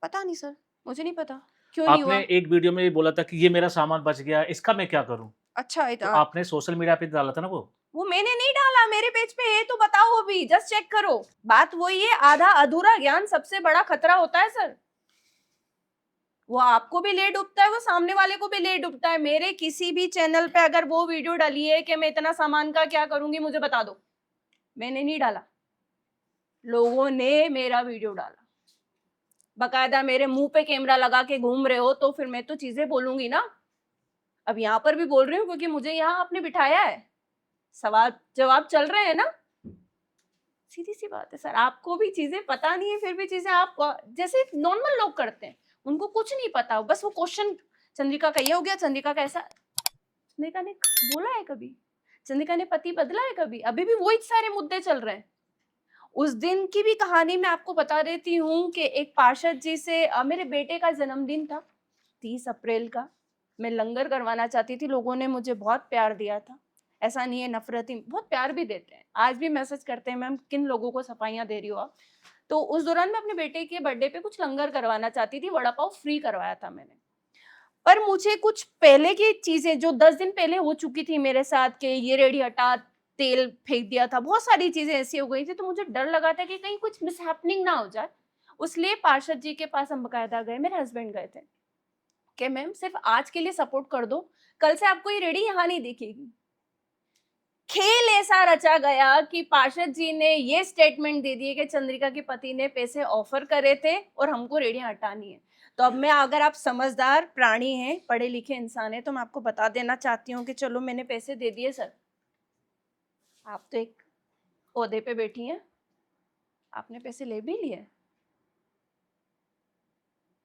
पता नहीं सर, मुझे नहीं पता क्यों नहीं आपने हुआ। एक वीडियो में ये बोला था कि ये मेरा सामान बच गया, इसका मैं क्या करूं? अच्छा तो आपने सोशल मीडिया पे डाला था ना वो मैंने नहीं डाला, मेरे पेज पे है तो बताओ, अभी जस्ट चेक करो। बात वही है, आधा अधूरा ज्ञान सबसे बड़ा खतरा होता है सर। वो आपको भी ले डूबता है, वो सामने वाले को भी ले डूबता है। मेरे किसी भी चैनल पे अगर वो वीडियो डाली है कि मैं इतना सामान का क्या करूंगी, मुझे बता दो। मैंने नहीं डाला, लोगों ने मेरा वीडियो डाला। बकायदा मेरे मुंह पे कैमरा लगा के घूम रहे हो तो फिर मैं तो चीजें बोलूंगी ना। अब यहाँ पर भी बोल रही हूँ क्योंकि मुझे यहाँ आपने बिठाया है, सवाल जवाब चल रहे हैं ना। सीधी सी बात है सर, आपको भी चीजें पता नहीं है, फिर भी चीजें आप जैसे नॉर्मल लोग करते हैं, उनको कुछ नहीं पता, बस वो क्वेश्चन, चंद्रिका का ये हो गया, चंद्रिका का ऐसा। चंद्रिका ने बोला है कभी? चंद्रिका ने पति बदला है कभी? अभी भी वही सारे मुद्दे चल रहे हैं। उस दिन की भी कहानी मैं आपको बता देती हूँ कि एक पार्षद जी से मेरे बेटे का जन्मदिन था 30 अप्रैल का, मैं लंगर करवाना चाहती थी, लोगों ने मुझे बहुत प्यार दिया था। ऐसा नहीं है नफरत ही, बहुत प्यार भी देते हैं, आज भी मैसेज करते हैं मैम किन लोगों को सफाइयाँ दे रही हो आप। तो उस दौरान मैं अपने बेटे के बर्थडे पे कुछ लंगर करवाना चाहती थी, वड़ा पाव फ्री करवाया था मैंने। पर मुझे कुछ पहले की चीज़ें जो 10 दिन पहले हो चुकी थी मेरे साथ कि ये रेडी हटा, तेल फेंक दिया था, बहुत सारी चीज़ें ऐसी हो गई थी, तो मुझे डर लगा था कि कहीं कुछ मिसहैपनिंग ना हो जाए। इसलिए पार्षद जी के पास हम बकायदा गए, मेरे हस्बैंड गए थे कि मैम सिर्फ आज के लिए सपोर्ट कर दो, कल से आपको ये रेडी यहाँ नहीं दिखेगी। खेल ऐसा रचा गया कि पार्षद जी ने ये स्टेटमेंट दे दिए कि चंद्रिका के पति ने पैसे ऑफर करे थे और हमको रेडी हटानी है। तो अब मैं, अगर आप समझदार प्राणी हैं, पढ़े लिखे इंसान हैं, तो मैं आपको बता देना चाहती हूँ कि चलो मैंने पैसे दे दिए सर, आप तो एक ओहदे पे बैठी हैं, आपने पैसे ले भी लिए,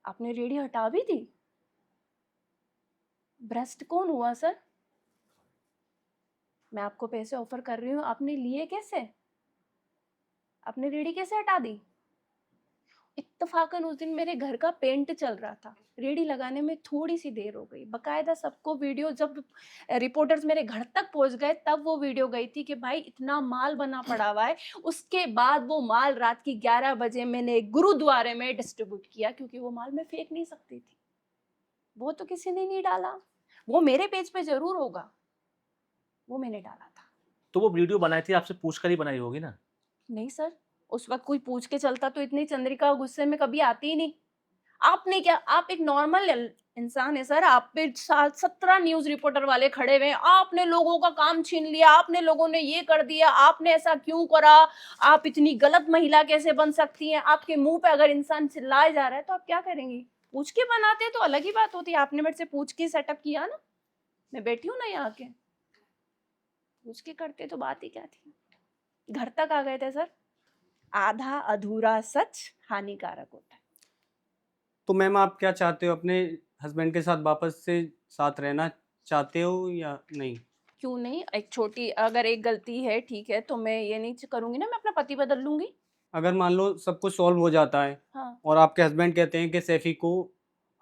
आपने रेडी हटा भी दी, भ्रष्ट कौन हुआ सर? मैं आपको पैसे ऑफर कर रही हूँ, आपने लिए कैसे? आपने रेडी कैसे हटा दी? इत्तफाकन उस दिन मेरे घर का पेंट चल रहा था, रेडी लगाने में थोड़ी सी देर हो गई। बकायदा सबको वीडियो, जब रिपोर्टर्स मेरे घर तक पहुंच गए तब वो वीडियो गई थी कि भाई इतना माल बना पड़ा हुआ है। उसके बाद वो माल रात की 11 बजे मैंने गुरुद्वारे में डिस्ट्रीब्यूट किया, क्योंकि वो माल मैं फेंक नहीं सकती थी। वो तो किसी ने नहीं डाला, वो मेरे पेज पे जरूर होगा, वो मैंने डाला था। तो वो वीडियो बनाई थी आपसे पूछ कर ही बनाई होगी ना? नहीं सर, उस वक्त कोई पूछ के चलता तो इतनी चंद्रिका गुस्से में कभी आती ही नहीं। आपने क्या, आप एक नॉर्मल इंसान है सर, आप पे 17 न्यूज रिपोर्टर वाले खड़े हुए हैं, आपने लोगों का काम छीन लिया, आपने लोगों ने ये कर दिया, आपने ऐसा क्यों करा, आप इतनी गलत महिला कैसे बन सकती हैं, आपके मुंह पे अगर इंसान चिल्लाए जा रहा है तो आप क्या करेंगी? पूछ के बनाते तो अलग ही बात होती है। आपने मेरे से पूछ के सेटअप किया ना, मैं बैठी हूँ ना यहाँ के, पूछ के करते तो बात ही क्या थी। घर तक आ गए थे सर। आधा अधूरा सच हानिकारक होता है। तो मैम आप क्या चाहते हो, अपने हस्बैंड के साथ वापस से साथ रहना चाहते हो या नहीं? क्यों नहीं, एक छोटी अगर एक गलती है ठीक है, तो मैं ये नहीं करूंगी ना, मैं अपना पति बदल लूंगी। अगर मान लो सब कुछ सॉल्व हो जाता है हाँ, और आपके हस्बैंड कहते हैं कि सैफी को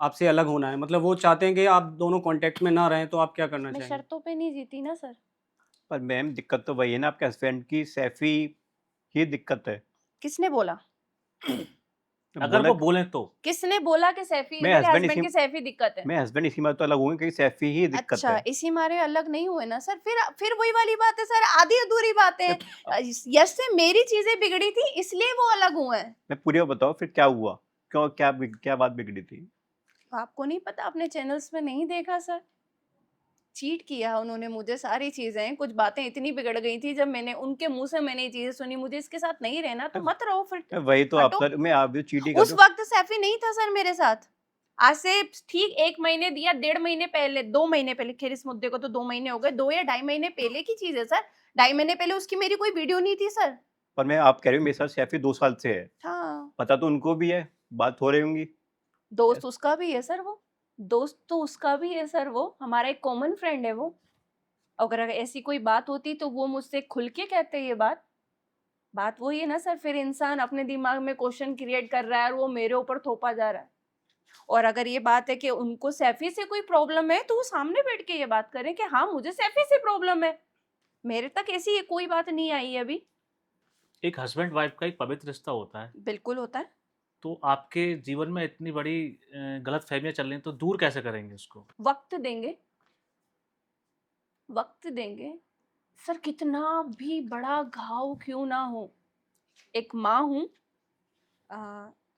आपसे अलग होना है, मतलब वो चाहते हैं कि आप दोनों कांटेक्ट में ना रहें, तो आप क्या करना मैं चाहेंगे? शर्तों पे नहीं जीती ना सर। पर मैम दिक्कत तो वही है ना, आपके हस्बैंड की सैफी ही दिक्कत है। किसने बोला? अगर बोला वो बोले तो किसने बोला कि सैफी, मैं मेरे हस्बैंड हस्बैंड इसी की सैफी दिक्कत है? मैं हस्बैंड इसी बात तो अलग हुए क्योंकि सैफी ही दिक्कत अच्छा, है। इसी मारे अलग नहीं हुए ना सर। फिर वही वाली बात है सर, आधी अधूरी बातें। यश से मेरी चीजें बिगड़ी थी इसलिए वो अलग हुए हैं। मैं पूरी बात बताओ फिर क्या हुआ, क्यों, क्या बात बिगड़ी थी? आपको नहीं पता, अपने चैनल्स में नहीं देखा सर? चीट किया उन्होंने मुझे, सारी चीजें, कुछ बातें इतनी बिगड़ गई थी, जब मैंने उनके मुंह से मैंने ये चीजें सुनी, मुझे इसके साथ नहीं रहना तो मत रहो फिर, वही तो आप हटो। सर, मैं आप भी चीटिंग कर उस रहे वक्त सैफी नहीं था सर मेरे साथ। आज से ठीक 1 महीने दिया, 1.5 महीने पहले, 2 महीने पहले, खैर इस मुद्दे को तो 2 महीने हो गए, 2 या 2.5 महीने पहले की चीज है सर। 2.5 महीने पहले उसकी मेरी कोई वीडियो नहीं थी सर। पर मैं आप कह रही हूँ मेरे साथ सैफी 2 साल से है, हाँ, पता तो उनको भी है, बात हो रही होंगी। दोस्त उसका भी है सर, वो दोस्त तो उसका भी है सर, वो हमारा एक कॉमन फ्रेंड है वो। अगर ऐसी कोई बात होती तो वो मुझसे खुल के कहते ये बात वही है ना सर। फिर इंसान अपने दिमाग में क्वेश्चन क्रिएट कर रहा है और वो मेरे ऊपर थोपा जा रहा है। और अगर ये बात है कि उनको सैफी से कोई प्रॉब्लम है तो वो सामने बैठ के ये बात करें कि हाँ मुझे सैफी से प्रॉब्लम है। मेरे तक ऐसी कोई बात नहीं आई है अभी। एक हस्बैंड वाइफ का एक पवित्र रिश्ता होता है, बिल्कुल होता है। तो आपके जीवन में इतनी बड़ी गलत फहमियाँ चल रही हैं, तो दूर कैसे करेंगे उसको? वक्त देंगे, वक्त देंगे सर, कितना भी बड़ा घाव क्यों ना हो। एक माँ हूँ,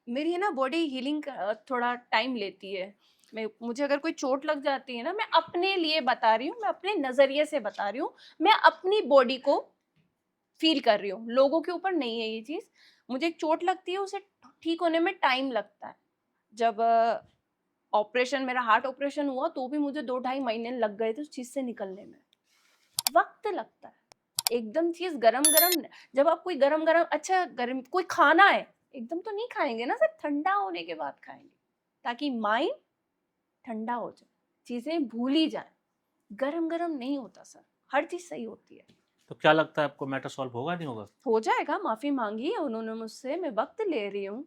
मेरी है ना बॉडी हीलिंग थोड़ा टाइम लेती है। मुझे अगर कोई चोट लग जाती है ना, मैं अपने लिए बता रही हूँ, मैं अपने नज़रिए से बता रही हूँ, मैं अपनी बॉडी को फील कर रही हूँ, लोगों के ऊपर नहीं है ये चीज़। मुझे एक चोट लगती है, उसे ठीक होने में टाइम लगता है। जब ऑपरेशन, मेरा हार्ट ऑपरेशन हुआ तो भी मुझे 2-2.5 महीने लग गए थे उस चीज़ से निकलने में। वक्त लगता है। एकदम चीज़ गरम गरम, जब आप कोई गरम गरम, अच्छा गरम कोई खाना है, एकदम तो नहीं खाएंगे ना सर, ठंडा होने के बाद खाएंगे, ताकि माइंड ठंडा हो जाए, चीज़ें भूली जाए। गरम गरम नहीं होता सर, हर चीज़ सही होती है। तो क्या लगता है आपको, मैटर सॉल्व होगा नहीं होगा? हो जाएगा, माफ़ी मांगी है उन्होंने मुझसे, मैं वक्त ले रही हूँ,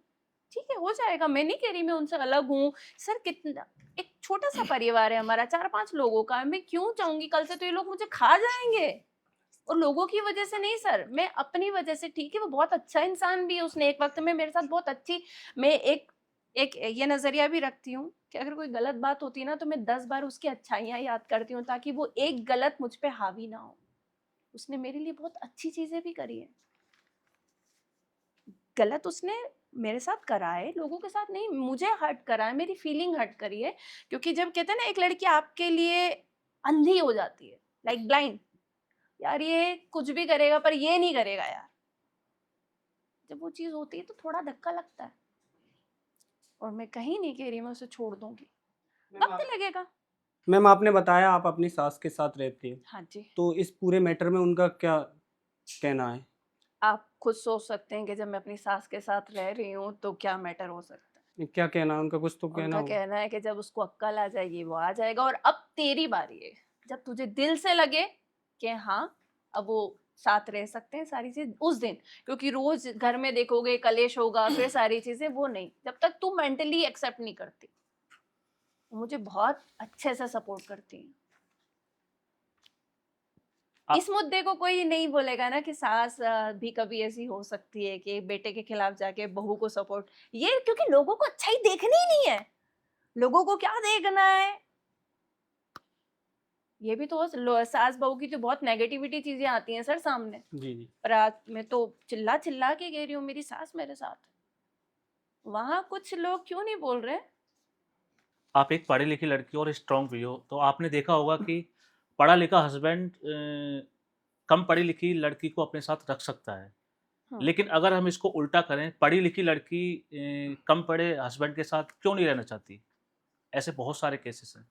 ठीक है हो जाएगा। मैं नहीं कह रही मैं उनसे अलग हूँ सर। कितना एक छोटा सा परिवार है हमारा, 4-5 लोगों का, मैं क्यों चाहूंगी कल से तो ये लोग मुझे खा जाएंगे। और लोगों की वजह से नहीं सर, मैं अपनी वजह से। ठीक है, वो बहुत अच्छा इंसान भी है, उसने एक वक्त में मेरे साथ बहुत अच्छी, मैं एक एक ये नजरिया भी रखती हूँ कि अगर कोई गलत बात होती है ना तो मैं 10 बार उसकी अच्छाइयाँ याद करती हूँ ताकि वो एक गलत मुझ पे हावी ना हो। उसने मेरे लिए बहुत अच्छी चीजें भी करी है। गलत उसने मेरे साथ करा है, लोगों के साथ नहीं, मुझे हर्ट करा है, मेरी फीलिंग हर्ट करी है। क्योंकि जब कहते हैं ना एक लड़की आपके लिए अंधी हो जाती है, लाइक ब्लाइंड, यार ये कुछ भी करेगा पर ये नहीं करेगा यार, जब वो चीज होती है तो थोड़ा धक्का लगता है। और मैं कहीं नहीं कह रही मैं उसे छोड़ दूंगी, वक्त लगेगा। मैम आपने बताया आप अपनी सास के साथ रहती हैं, हाँ जी, तो इस पूरे मैटर में उनका क्या कहना है? आप खुद सोच सकते हैं कि जब मैं अपनी सास के साथ रह रही हूँ तो क्या मैटर हो सकता है। क्या कहना है उनका? कुछ तो कहना उनका होगा। कहना है कि जब उसको अक्ल आ जाएगी वो आ जाएगा, और अब तेरी बारी है, जब तुझे दिल से लगे कि हाँ अब वो साथ रह सकते हैं, सारी चीज उस दिन। क्योंकि रोज घर में देखोगे कलेश होगा, फिर सारी चीजें, वो नहीं, जब तक तू मेंटली एक्सेप्ट नहीं करती। मुझे बहुत अच्छे से सपोर्ट करती है। आ- इस मुद्दे को कोई नहीं बोलेगा ना कि सास भी कभी ऐसी हो सकती है कि बेटे के खिलाफ जाके बहू को सपोर्ट, ये क्योंकि लोगों को अच्छाई देखनी ही नहीं है। लोगों को क्या देखना है, ये भी तो सास बहू की तो बहुत नेगेटिविटी चीजें आती हैं सर सामने। जी जी। पर आज मैं तो चिल्ला चिल्ला के कह रही हूँ मेरी सास मेरे साथ, वहां कुछ लोग क्यों नहीं बोल रहे? आप एक पढ़ी लिखी लड़की और स्ट्रांग भी हो, तो आपने देखा होगा कि पढ़ा लिखा हस्बैंड कम पढ़ी लिखी लड़की को अपने साथ रख सकता है। हाँ, लेकिन अगर हम इसको उल्टा करें, पढ़ी लिखी लड़की कम पढ़े हस्बैंड के साथ क्यों नहीं रहना चाहती? ऐसे बहुत सारे केसेस हैं।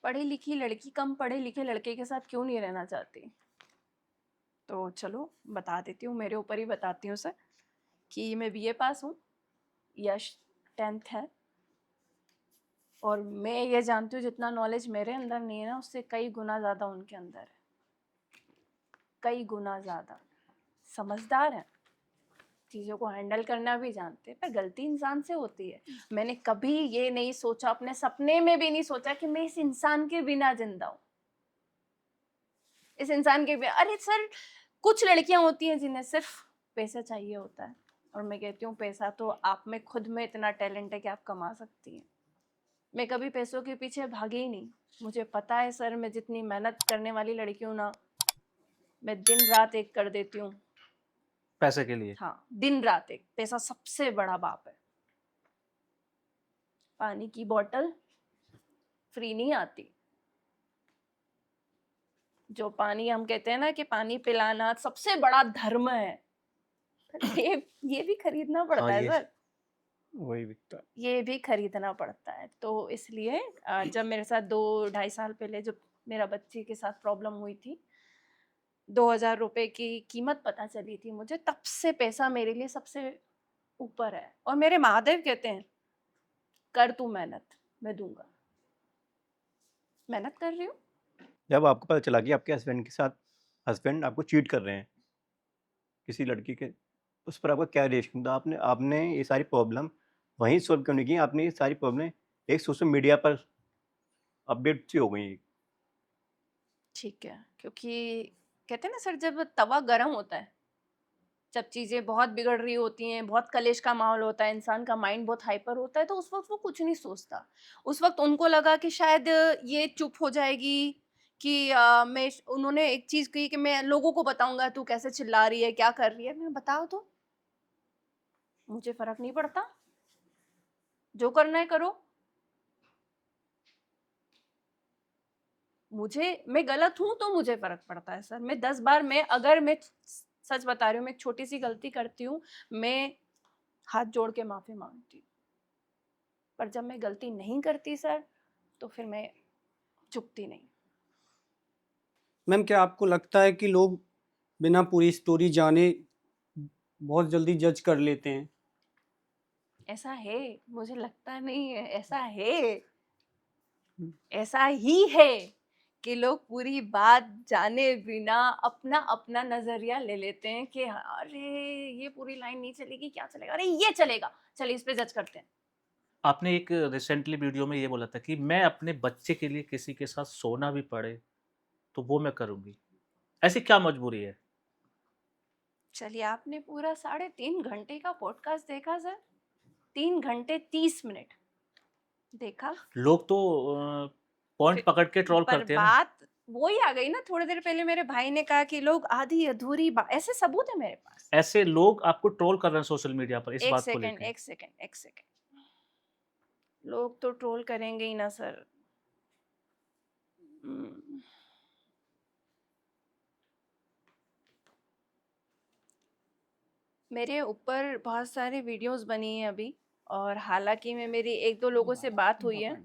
पढ़ी लिखी लड़की कम पढ़े लिखे लड़के के साथ क्यों नहीं रहना चाहती? तो चलो बता देती हूँ, मेरे ऊपर ही बताती हूँ सर, कि मैं बीए पास हूँ, यश 10th है, और मैं ये जानती हूँ जितना नॉलेज मेरे अंदर नहीं है ना उससे कई गुना ज़्यादा उनके अंदर है, कई गुना ज़्यादा। समझदार है, चीज़ों को हैंडल करना भी जानते हैं, पर गलती इंसान से होती है। मैंने कभी ये नहीं सोचा, अपने सपने में भी नहीं सोचा कि मैं इस इंसान के बिना जिंदा हूँ, इस इंसान के बिना। अरे सर, कुछ लड़कियां होती हैं जिन्हें सिर्फ पैसा चाहिए होता है, और मैं कहती हूँ पैसा तो आप में खुद में इतना टैलेंट है कि आप कमा सकती हैं। मैं कभी पैसों के पीछे भागी ही नहीं। मुझे पता है सर, मैं जितनी मेहनत करने वाली लड़की हूँ ना, मैं दिन रात एक कर देती हूँ। पैसे के लिए। हाँ, दिन रात एक, पैसा सबसे बड़ा बाप है। पानी की बोतल फ्री नहीं आती। जो पानी हम कहते हैं ना कि पानी पिलाना सबसे बड़ा धर्म है, ये भी खरीदना पड़ता हाँ है ये सर, वही बिकता है। ये भी खरीदना पड़ता है। तो इसलिए जब मेरे साथ 2-2.5 साल पहले जब मेरा बच्चे के साथ प्रॉब्लम हुई थी, 2,000 रुपए की कीमत पता चली थी मुझे, तब से पैसा मेरे लिए सबसे ऊपर है। और मेरे महादेव कहते हैं कर तू मेहनत, मैं दूंगा। मेहनत कर रही हूँ। जब आपको पता चला कि आपके हस्बैंड आपको चीट कर रहे हैं किसी लड़की के, उस पर आपका क्या रिएक्शन था? आपने आपने ये सारी प्रॉब्लम वहीं सॉल्व क्यों नहीं की? आपने ये सारी प्रॉब्लम एक सोशल मीडिया पर अपडेट सी हो गई। ठीक है, क्योंकि कहते हैं ना सर, जब तवा गर्म होता है, जब चीज़ें बहुत बिगड़ रही होती हैं, बहुत कलेश का माहौल होता है, इंसान का माइंड बहुत हाइपर होता है, तो उस वक्त वो कुछ नहीं सोचता। उस वक्त उनको लगा कि शायद ये चुप हो जाएगी, कि उन्होंने एक चीज़ कही कि मैं लोगों को बताऊंगा तू कैसे चिल्ला रही है, क्या कर रही है। मैं बताओ तो, मुझे फर्क नहीं पड़ता, जो करना है करो। मैं गलत हूं तो मुझे फर्क पड़ता है सर। मैं 10 बार, अगर मैं सच बता रही हूँ, मैं एक छोटी सी गलती करती हूँ, मैं हाथ जोड़ के माफी मांगती हूँ। पर जब मैं गलती नहीं करती सर, तो फिर मैं चुकती नहीं। मैम क्या आपको लगता है कि लोग बिना पूरी स्टोरी जाने बहुत जल्दी जज कर लेते हैं? ऐसा है, मुझे लगता नहीं है, ऐसा है, ऐसा ही है कि लोग पूरी बात जाने बिना अपना अपना नजरिया ले लेते हैं कि अरे ये पूरी लाइन नहीं चलेगी, क्या चलेगा, अरे ये चलेगा, चलिए इस पे जज करते हैं। आपने एक रिसेंटली वीडियो में ये बोला था कि मैं अपने बच्चे के लिए किसी के साथ सोना भी पड़े तो वो मैं करूँगी। ऐसी क्या मजबूरी है? चलिए, आपने पूरा 3.5 घंटे का पॉडकास्ट देखा सर? 3 घंटे 30 मिनट देखा। लोग तो पॉइंट फिर पकड़ के ट्रोल पर करते हैं ना। बात वही आ गई ना, थोड़ी देर पहले मेरे भाई ने कहा कि लोग आधी अधूरी ऐसे सबूत है मेरे पास। ऐसे लोग आपको ट्रोल कर रहे हैं सोशल मीडिया पर इस एक बात को सेकंड लेके। एक सेकंड एक सेकंड, लोग तो ट्रोल करेंगे ही ना सर। हम्म, मेरे ऊपर बहुत सारी वीडियोस बनी हैं अभी, और हालांकि मैं मेरी 1-2 लोगों से बात हुई है,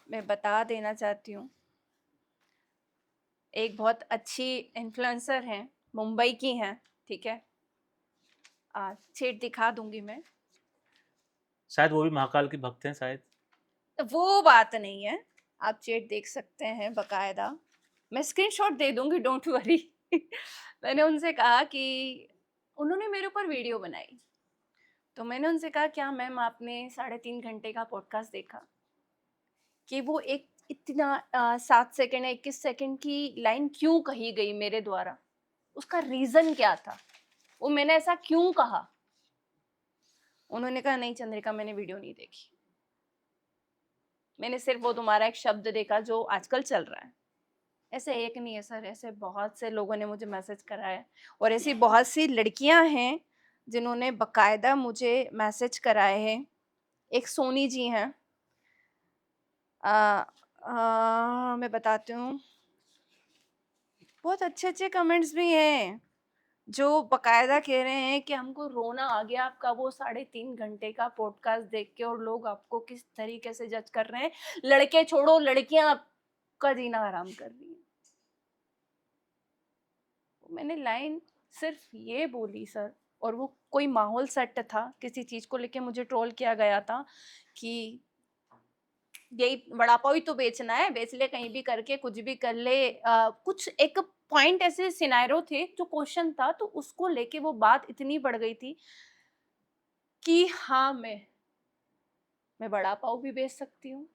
मैं बता देना चाहती हूँ। एक बहुत अच्छी इन्फ्लुएंसर हैं, मुंबई की हैं, ठीक है, चेट दिखा दूंगी मैं। शायद वो भी महाकाल की भक्त हैं शायद। तो वो बात नहीं है, आप चेट देख सकते हैं बकायदा, मैं स्क्रीनशॉट दे दूंगी, डोंट वरी। मैंने उनसे कहा कि उन्होंने मेरे ऊपर वीडियो बनाई, तो मैंने उनसे कहा क्या मैम आपने 3.5 घंटे का पॉडकास्ट देखा कि वो एक इतना 7 सेकंड 21 सेकंड की लाइन क्यों कही गई मेरे द्वारा, उसका रीजन क्या था, वो मैंने ऐसा क्यों कहा। उन्होंने कहा नहीं चंद्रिका, मैंने वीडियो नहीं देखी, मैंने सिर्फ वो तुम्हारा एक शब्द देखा जो आजकल चल रहा है। ऐसे एक नहीं है सर, ऐसे बहुत से लोगों ने मुझे मैसेज करा है, और ऐसी बहुत सी लड़कियां हैं जिन्होंने बकायदा मुझे मैसेज कराए हैं। एक सोनी जी हैं, मैं बताती हूँ, बहुत अच्छे अच्छे कमेंट्स भी हैं जो बकायदा कह रहे हैं कि हमको रोना आ गया आपका वो 3.5 घंटे का पॉडकास्ट देख के, और लोग आपको किस तरीके से जज कर रहे हैं, लड़के छोड़ो लड़कियां आपका जीना हराम कर रही हैं। तो मैंने लाइन सिर्फ ये बोली सर, और वो कोई माहौल सेट था, किसी चीज को लेके मुझे ट्रोल किया गया था कि यही वड़ा पाव ही तो बेचना है, बेच ले कहीं भी करके, कुछ भी कर ले, कुछ एक पॉइंट ऐसे सिनेरियो थे जो क्वेश्चन था, तो उसको लेके वो बात इतनी बढ़ गई थी कि हाँ मैं वड़ा पाव भी बेच सकती हूँ,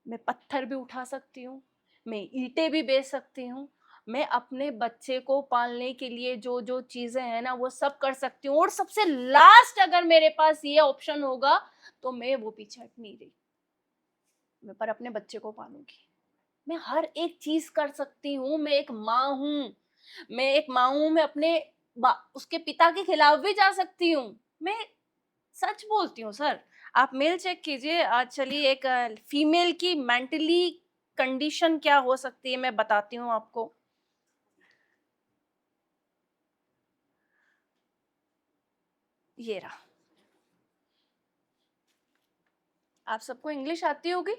मैं पत्थर भी उठा सकती हूँ, मैं ईंटें भी बेच सकती हूँ, मैं अपने बच्चे को पालने के लिए जो जो चीजें हैं ना वो सब कर सकती हूँ, और सबसे लास्ट अगर मेरे पास ये ऑप्शन होगा तो मैं वो पीछे हट नहीं रही, मैं पर अपने बच्चे को पालूंगी। मैं हर एक चीज कर सकती हूँ, मैं एक माँ हूँ, मैं एक माँ हूँ, मैं अपने उसके पिता के खिलाफ भी जा सकती हूँ, मैं सच बोलती हूँ सर। आप मेल चेक कीजिए, चलिए एक फीमेल की मेंटली कंडीशन क्या हो सकती है मैं बताती हूँ आपको। ये रहा, आप सबको इंग्लिश आती होगी,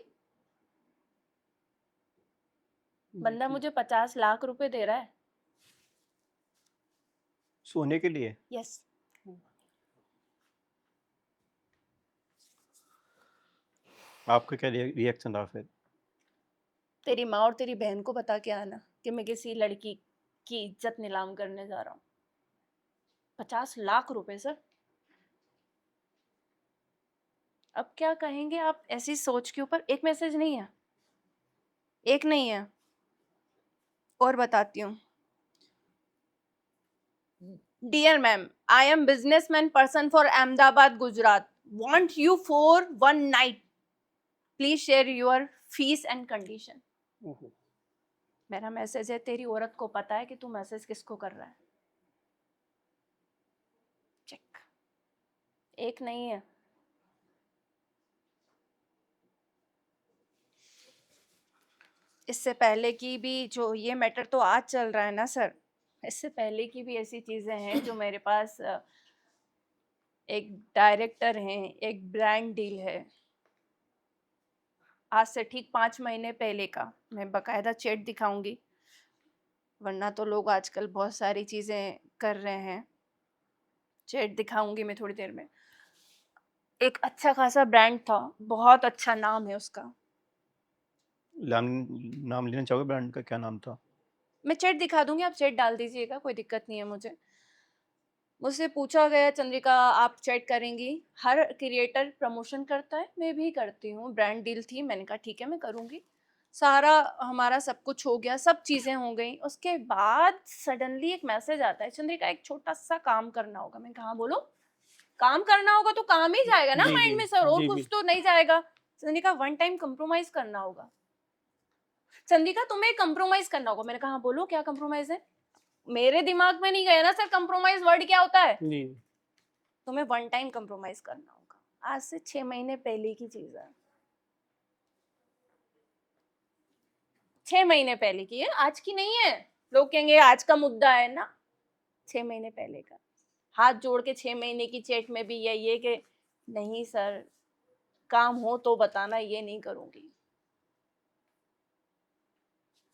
बंदा मुझे 50 लाख रुपए दे रहा है। सोने के लिए? यस, आपका क्या रिएक्शन रहा फिर? तेरी माँ और तेरी बहन को बता के आना कि मैं किसी लड़की की इज्जत नीलाम करने जा रहा हूँ। 50 लाख रुपए सर, अब क्या कहेंगे आप ऐसी सोच के ऊपर। एक मैसेज नहीं है, एक नहीं है, और बताती हूँ। Dear ma'am, I am businessman person for Ahmedabad Gujarat, want you for 1 night, please share your fees and condition. मेरा मैसेज है, तेरी औरत को पता है कि तू मैसेज किसको कर रहा है। चेक, एक नहीं है। इससे पहले की भी जो ये मैटर तो आज चल रहा है ना सर, इससे पहले की भी ऐसी चीजें हैं जो मेरे पास एक डायरेक्टर हैं, एक ब्रांड डील है, आज से ठीक 5 महीने पहले का, मैं बकायदा चैट दिखाऊंगी, वरना तो लोग आजकल बहुत सारी चीजें कर रहे हैं। चैट दिखाऊंगी मैं थोड़ी देर में। एक अच्छा खासा ब्रांड था, बहुत अच्छा नाम है उसका, नाम लेना चाहोगे ब्रांड का? क्या नाम था? मैं चैट दिखा दूंगी, आप चैट डाल दीजिएगा, कोई दिक्कत नहीं है मुझे। मुझसे पूछा गया चंद्रिका आप चैट करेंगी, हर क्रिएटर प्रमोशन करता है, मैं भी करती हूँ, ब्रांड डील थी, मैंने कहा ठीक है मैं करूँगी। सारा हमारा सब कुछ हो गया, सब चीज़ें हो गई। उसके बाद सडनली एक मैसेज आता है, चंद्रिका एक छोटा-सा काम करना होगा। मैंने कहा हाँ बोलो। काम करना होगा तो काम ही जाएगा ना जी, माइंड जी। में सर, और जी, कुछ तो नहीं जाएगा। चंद्रिका वन टाइम कंप्रोमाइज़ करना होगा। चंद्रिका तुम्हें कंप्रोमाइज़ करना होगा। मैंने कहा हाँ बोलो क्या कंप्रोमाइज़ है? मेरे दिमाग में नहीं गया ना सर कंप्रोमाइज़ वर्ड क्या होता है? जी। तुम्हें वन टाइम कंप्रोमाइज़ करना होगा। आज से 6 महीने पहले की चीज़ है। 6 महीने पहले की है, आज की नहीं है। लोग कहेंगे आज का मुद्दा है ना, 6 महीने पहले का। हाथ जोड़ के 6 महीने की चैट में भी ये कि नहीं सर, काम हो तो बताना, ये नहीं करूँगी।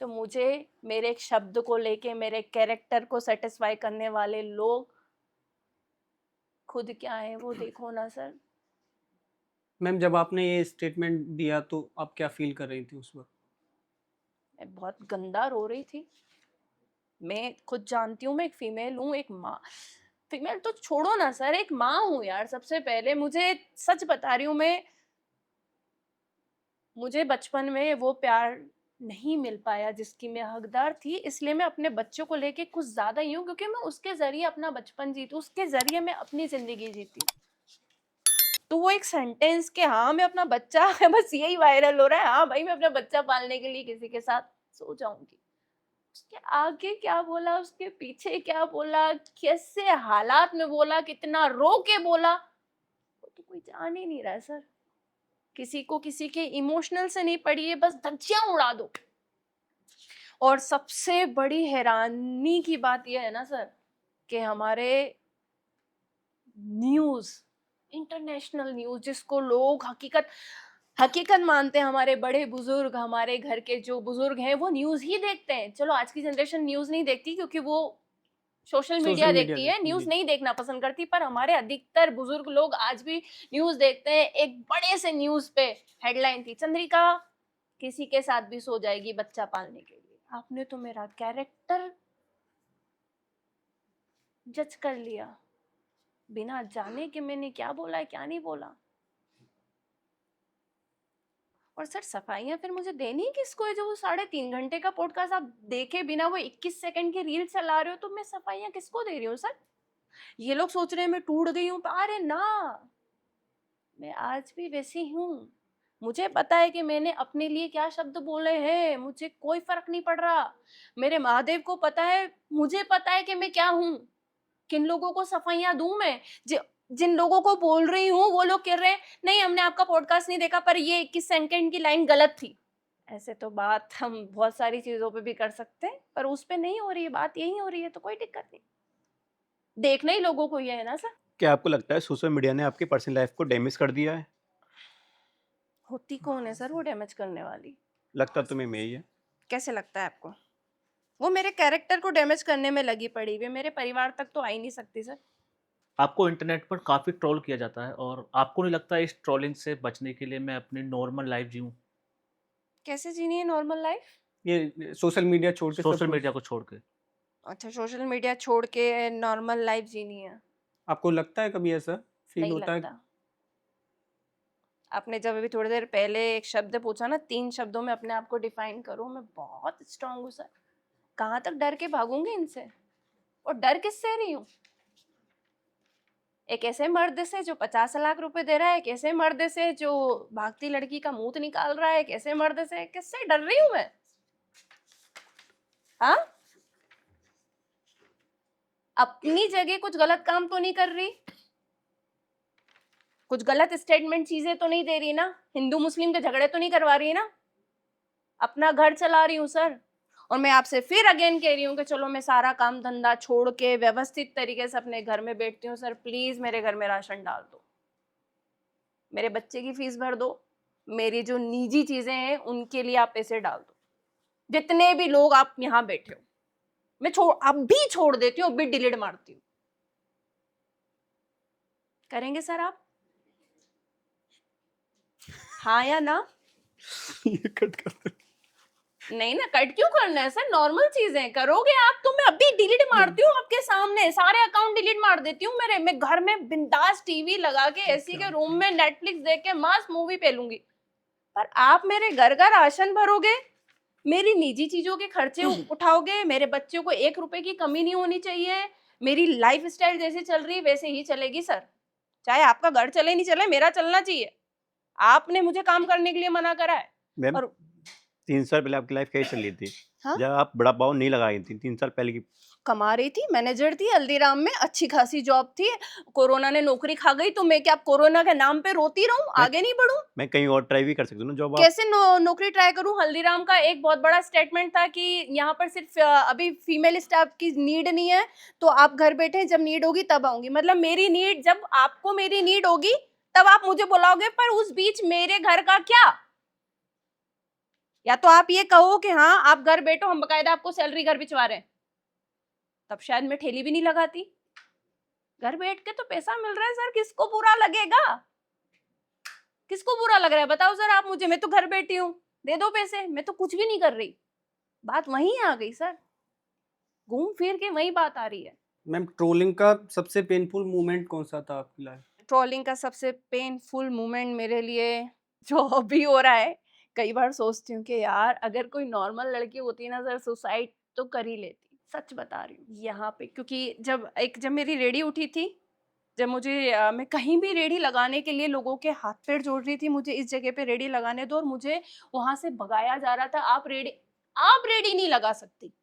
तो मुझे मेरे एक शब्द को लेके, मेरे कैरेक्टर को सैटिस्फाई करने वाले लोग खुद क्या है वो देखो ना सर। मैम जब आपने ये स्टेटमेंट दिया तो आप क्या फ़ील कर रही थी उस वक़्त? मैं बहुत गंदा रो रही थी। मैं खुद जानती हूँ मैं एक फीमेल हूँ, एक माँ। फीमेल तो छोड़ो ना सर, एक माँ हूँ यार। सबसे पहले मुझे सच बता रही हूँ मैं, मुझे बचपन में वो प्यार नहीं मिल पाया जिसकी मैं हकदार थी, इसलिए मैं अपने बच्चों को लेके कुछ ज़्यादा ही हूँ, क्योंकि मैं उसके ज़रिए अपना बचपन जीती, उसके ज़रिए मैं अपनी ज़िंदगी जीती। तो वो एक सेंटेंस कि हाँ मैं अपना बच्चा बस यही वायरल हो रहा है, हाँ भाई मैं अपना बच्चा पालने के लिए किसी के साथ सो जाऊंगी। उसके आगे क्या बोला, उसके पीछे क्या बोला, कैसे हालात में बोला, कितना रो के बोला, वो तो कोई जान ही नहीं रहा है सर। किसी को किसी के इमोशनल से नहीं पड़ी है, बस धज्जियां उड़ा दो। और सबसे बड़ी हैरानी की बात यह है ना सर कि हमारे न्यूज़, इंटरनेशनल न्यूज़ जिसको लोग हकीकत हकीकत मानते हैं, हमारे बड़े बुजुर्ग, हमारे घर के जो बुजुर्ग हैं वो न्यूज़ ही देखते हैं। चलो आज की जनरेशन न्यूज़ नहीं देखती क्योंकि वो सोशल सोशल मीडिया मीडिया देखती है, देखती न्यूज़ जी। नहीं देखना पसंद करती। पर हमारे अधिकतर बुजुर्ग लोग आज भी न्यूज़ देखते हैं। एक बड़े से न्यूज़ पे हेडलाइन थी, चंद्रिका किसी के साथ भी सो जाएगी बच्चा पालने के लिए। आपने तो मेरा कैरेक्टर जज कर लिया बिना जाने कि मैंने क्या बोला है क्या नहीं बोला। और सर सफाइयाँ फिर मुझे देनी किसको है? जो वो 3.5 घंटे का पॉडकास्ट आप देखे बिना वो 21 सेकंड की रील चला रहे हो, तो मैं सफाइयाँ किसको दे रही हूँ सर? ये लोग सोच रहे हैं मैं टूट गई हूँ, अरे ना, मैं आज भी वैसी हूँ। मुझे पता है कि मैंने अपने लिए क्या शब्द बोले हैं, मुझे कोई फर्क नहीं पड़ रहा। मेरे महादेव को पता है, मुझे पता है कि मैं क्या हूँ। किन लोगों को सफाइयाँ दूं मैं? जिन लोगों को बोल रही हूँ वो लोग कह रहे हैं नहीं हमने आपका पॉडकास्ट नहीं देखा, पर ये 21 सेकंड की लाइन गलत थी। ऐसे तो बात हम बहुत सारी चीजों पे भी कर सकते हैं, पर उस पे नहीं हो रही है बात, यही हो रही है, तो कोई दिक्कत नहीं। देखना ही लोगों को ये है ना सर। क्या आपको लगता है सोशल मीडिया ने आपकी पर्सनल लाइफ को डैमेज कर दिया है? होती कौन है सर वो डैमेज करने वाली? लगता तो मैं यही है। कैसे लगता है आपको? वो मेरे कैरेक्टर को डैमेज करने में लगी पड़ी हुई है, मेरे परिवार तक तो आ ही नहीं सकती सर। आपको इंटरनेट पर काफ़ी ट्रोल किया जाता है और आपको नहीं लगता इस ट्रोलिंग से बचने के लिए मैं अपनी नॉर्मल लाइफ जीऊँ, कैसे जीनी है नॉर्मल लाइफ? ये सोशल मीडिया छोड़ के सब सोशल कुछ मीडिया को छोड़ के? अच्छा, सोशल मीडिया छोड़ के नॉर्मल लाइफ जीनी है? आपको लगता है कभी ऐसा फ़ील नहीं होता है? लगता। आपने जब अभी थोड़ी देर पहले एक शब्द पूछा ना, 3 शब्दों में अपने आप को डिफाइन करो, मैं बहुत स्ट्रांग हूँ सर। कहाँ तक डर के भागूंगी इनसे? और डर किससे रही हूँ? एक ऐसे मर्द से जो 50 लाख रुपए दे रहा है, एक ऐसे मर्द से जो भागती लड़की का मुंह निकाल रहा है, एक ऐसे मर्द से, किससे डर रही हूँ मैं? हाँ, अपनी जगह कुछ गलत काम तो नहीं कर रही, कुछ गलत स्टेटमेंट चीजें तो नहीं दे रही ना, हिंदू मुस्लिम के झगड़े तो नहीं करवा रही ना, अपना घर चला रही हूँ सर। और मैं आपसे फिर अगेन कह रही हूँ कि चलो मैं सारा काम धंधा छोड़ के व्यवस्थित तरीके से अपने घर में बैठती हूँ। सर प्लीज मेरे घर में राशन डाल दो, मेरे बच्चे की फीस भर दो, मेरी जो निजी चीजें हैं उनके लिए आप पैसे डाल दो। जितने भी लोग आप यहाँ बैठे हो, मैं अब भी छोड़ देती हूँ, अब भी डिलीट मारती हूँ। करेंगे सर आप? हाँ या ना? ये कट कर दो। नहीं ना, कट क्यों करना है सर? नॉर्मल चीजें करोगे आप तो मैं अभी डिलीट मारती हूँ आपके सामने, सारे अकाउंट डिलीट मार देती हूँ मेरे। मैं घर में बिंदास टीवी लगा के एसी के रूम में नेटफ्लिक्स देख के मस्त मूवी पेलूंगी। पर आप मेरे घर का राशन भरोगे, मेरी निजी चीजों के खर्चे उठाओगे, मेरे बच्चों को 1 रुपए की कमी नहीं होनी चाहिए, मेरी लाइफ स्टाइल जैसे चल रही है वैसे ही चलेगी सर। चाहे आपका घर चले नहीं चले, मेरा चलना चाहिए। आपने मुझे काम करने के लिए मना करा है। मैम और 3 साल पहले आपकी लाइफ कैसी चल रही थी? हाँ? जब आप बड़ा पाव नहीं लगाई थी 3 साल पहले की। कमा रही थी, मैनेजर थी हल्दीराम में, अच्छी खासी जॉब थी। कोरोना ने नौकरी खा गई तो मैं क्या कोरोना के नाम पे रोती रहूं, मैं आगे नहीं बढ़ूं? मैं कहीं और ट्राई भी कर सकता हूँ ना जॉब आप। कैसे नौकरी ट्राई करूं? हल्दीराम का एक बहुत बड़ा स्टेटमेंट था कि यहाँ पर सिर्फ अभी फीमेल स्टाफ की नीड नहीं है, तो आप घर बैठे, जब नीड होगी तब आऊंगी। मतलब मेरी नीड, जब आपको मेरी नीड होगी तब आप मुझे बुलाओगे, पर उस बीच मेरे घर का क्या? या तो आप ये कहो कि हाँ आप घर बैठो, हम बकायदा आपको सैलरी घर भिजवा रहे हैं, तब शायद मैं ठेली भी नहीं लगाती। घर बैठ के तो पैसा मिल रहा है सर, किसको बुरा लगेगा? किसको बुरा लग रहा है बताओ सर आप मुझे? मैं तो घर बैठी हूँ, दे दो पैसे, मैं तो कुछ भी नहीं कर रही। बात वहीं आ गई सर, घूम फिर के वही बात आ रही है। मैम ट्रोलिंग का सबसे पेनफुल मोमेंट कौन सा था आपकी लाइफ? ट्रोलिंग का सबसे पेनफुल मोमेंट मेरे लिए जो अभी हो रहा है, कई बार सोचती हूँ कि यार अगर कोई नॉर्मल लड़की होती ना सर, सुसाइड तो कर ही लेती। सच बता रही हूँ यहाँ पे, क्योंकि जब मेरी रेडी उठी थी, जब मुझे मैं कहीं भी रेडी लगाने के लिए लोगों के हाथ पैर जोड़ रही थी, मुझे इस जगह पे रेडी लगाने दो, और मुझे वहां से भगाया जा रहा था, आप रेडी नहीं लगा सकती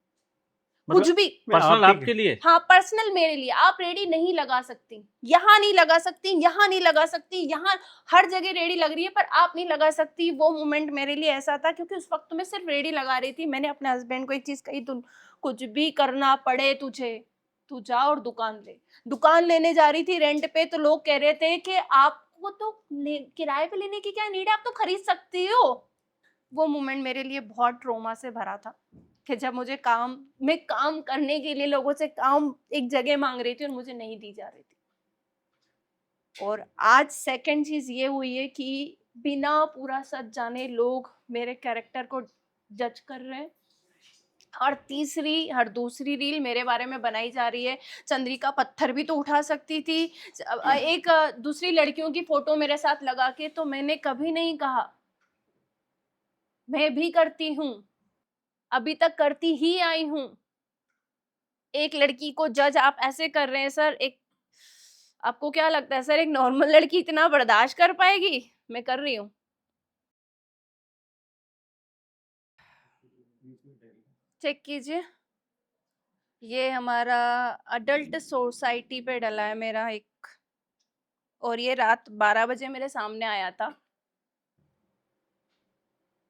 कुछ मतलब भी। मैं पर्सनल आप ही आपके लिए? हाँ पर्सनल मेरे लिए, आप रेडी नहीं लगा सकती, यहाँ नहीं लगा सकती, यहाँ नहीं लगा सकती, यहाँ हर जगह रेडी लग रही है पर आप नहीं लगा सकती। वो मोमेंट मेरे लिए ऐसा था क्योंकि उस वक्त मैं सिर्फ रेडी लगा रही थी। मैंने अपने हस्बैंड को एक चीज कही, तू कुछ भी करना पड़े तुझे, तू जा और दुकान ले। दुकान लेने जा रही थी रेंट पे, तो लोग कह रहे थे कि आपको तो किराए पे लेने की क्या नीड है, आप तो खरीद सकती हो। वो मोमेंट मेरे लिए बहुत ट्रोमा से भरा था कि जब मैं काम करने के लिए लोगों से काम एक जगह मांग रही थी और मुझे नहीं दी जा रही थी। और आज सेकंड चीज ये हुई है कि बिना पूरा सच जाने लोग मेरे कैरेक्टर को जज कर रहे हैं। हर दूसरी रील मेरे बारे में बनाई जा रही है। चंद्रिका पत्थर भी तो उठा सकती थी, एक दूसरी लड़कियों की फोटो मेरे साथ लगा के। तो मैंने कभी नहीं कहा, मैं भी करती हूँ, अभी तक करती ही आई हूँ। एक लड़की को जज आप ऐसे कर रहे हैं सर, आपको क्या लगता है सर एक नॉर्मल लड़की इतना बर्दाश्त कर पाएगी? मैं कर रही हूँ। चेक कीजिए, ये हमारा अडल्ट सोसाइटी पे डला है मेरा एक, और ये रात 12 बजे मेरे सामने आया था।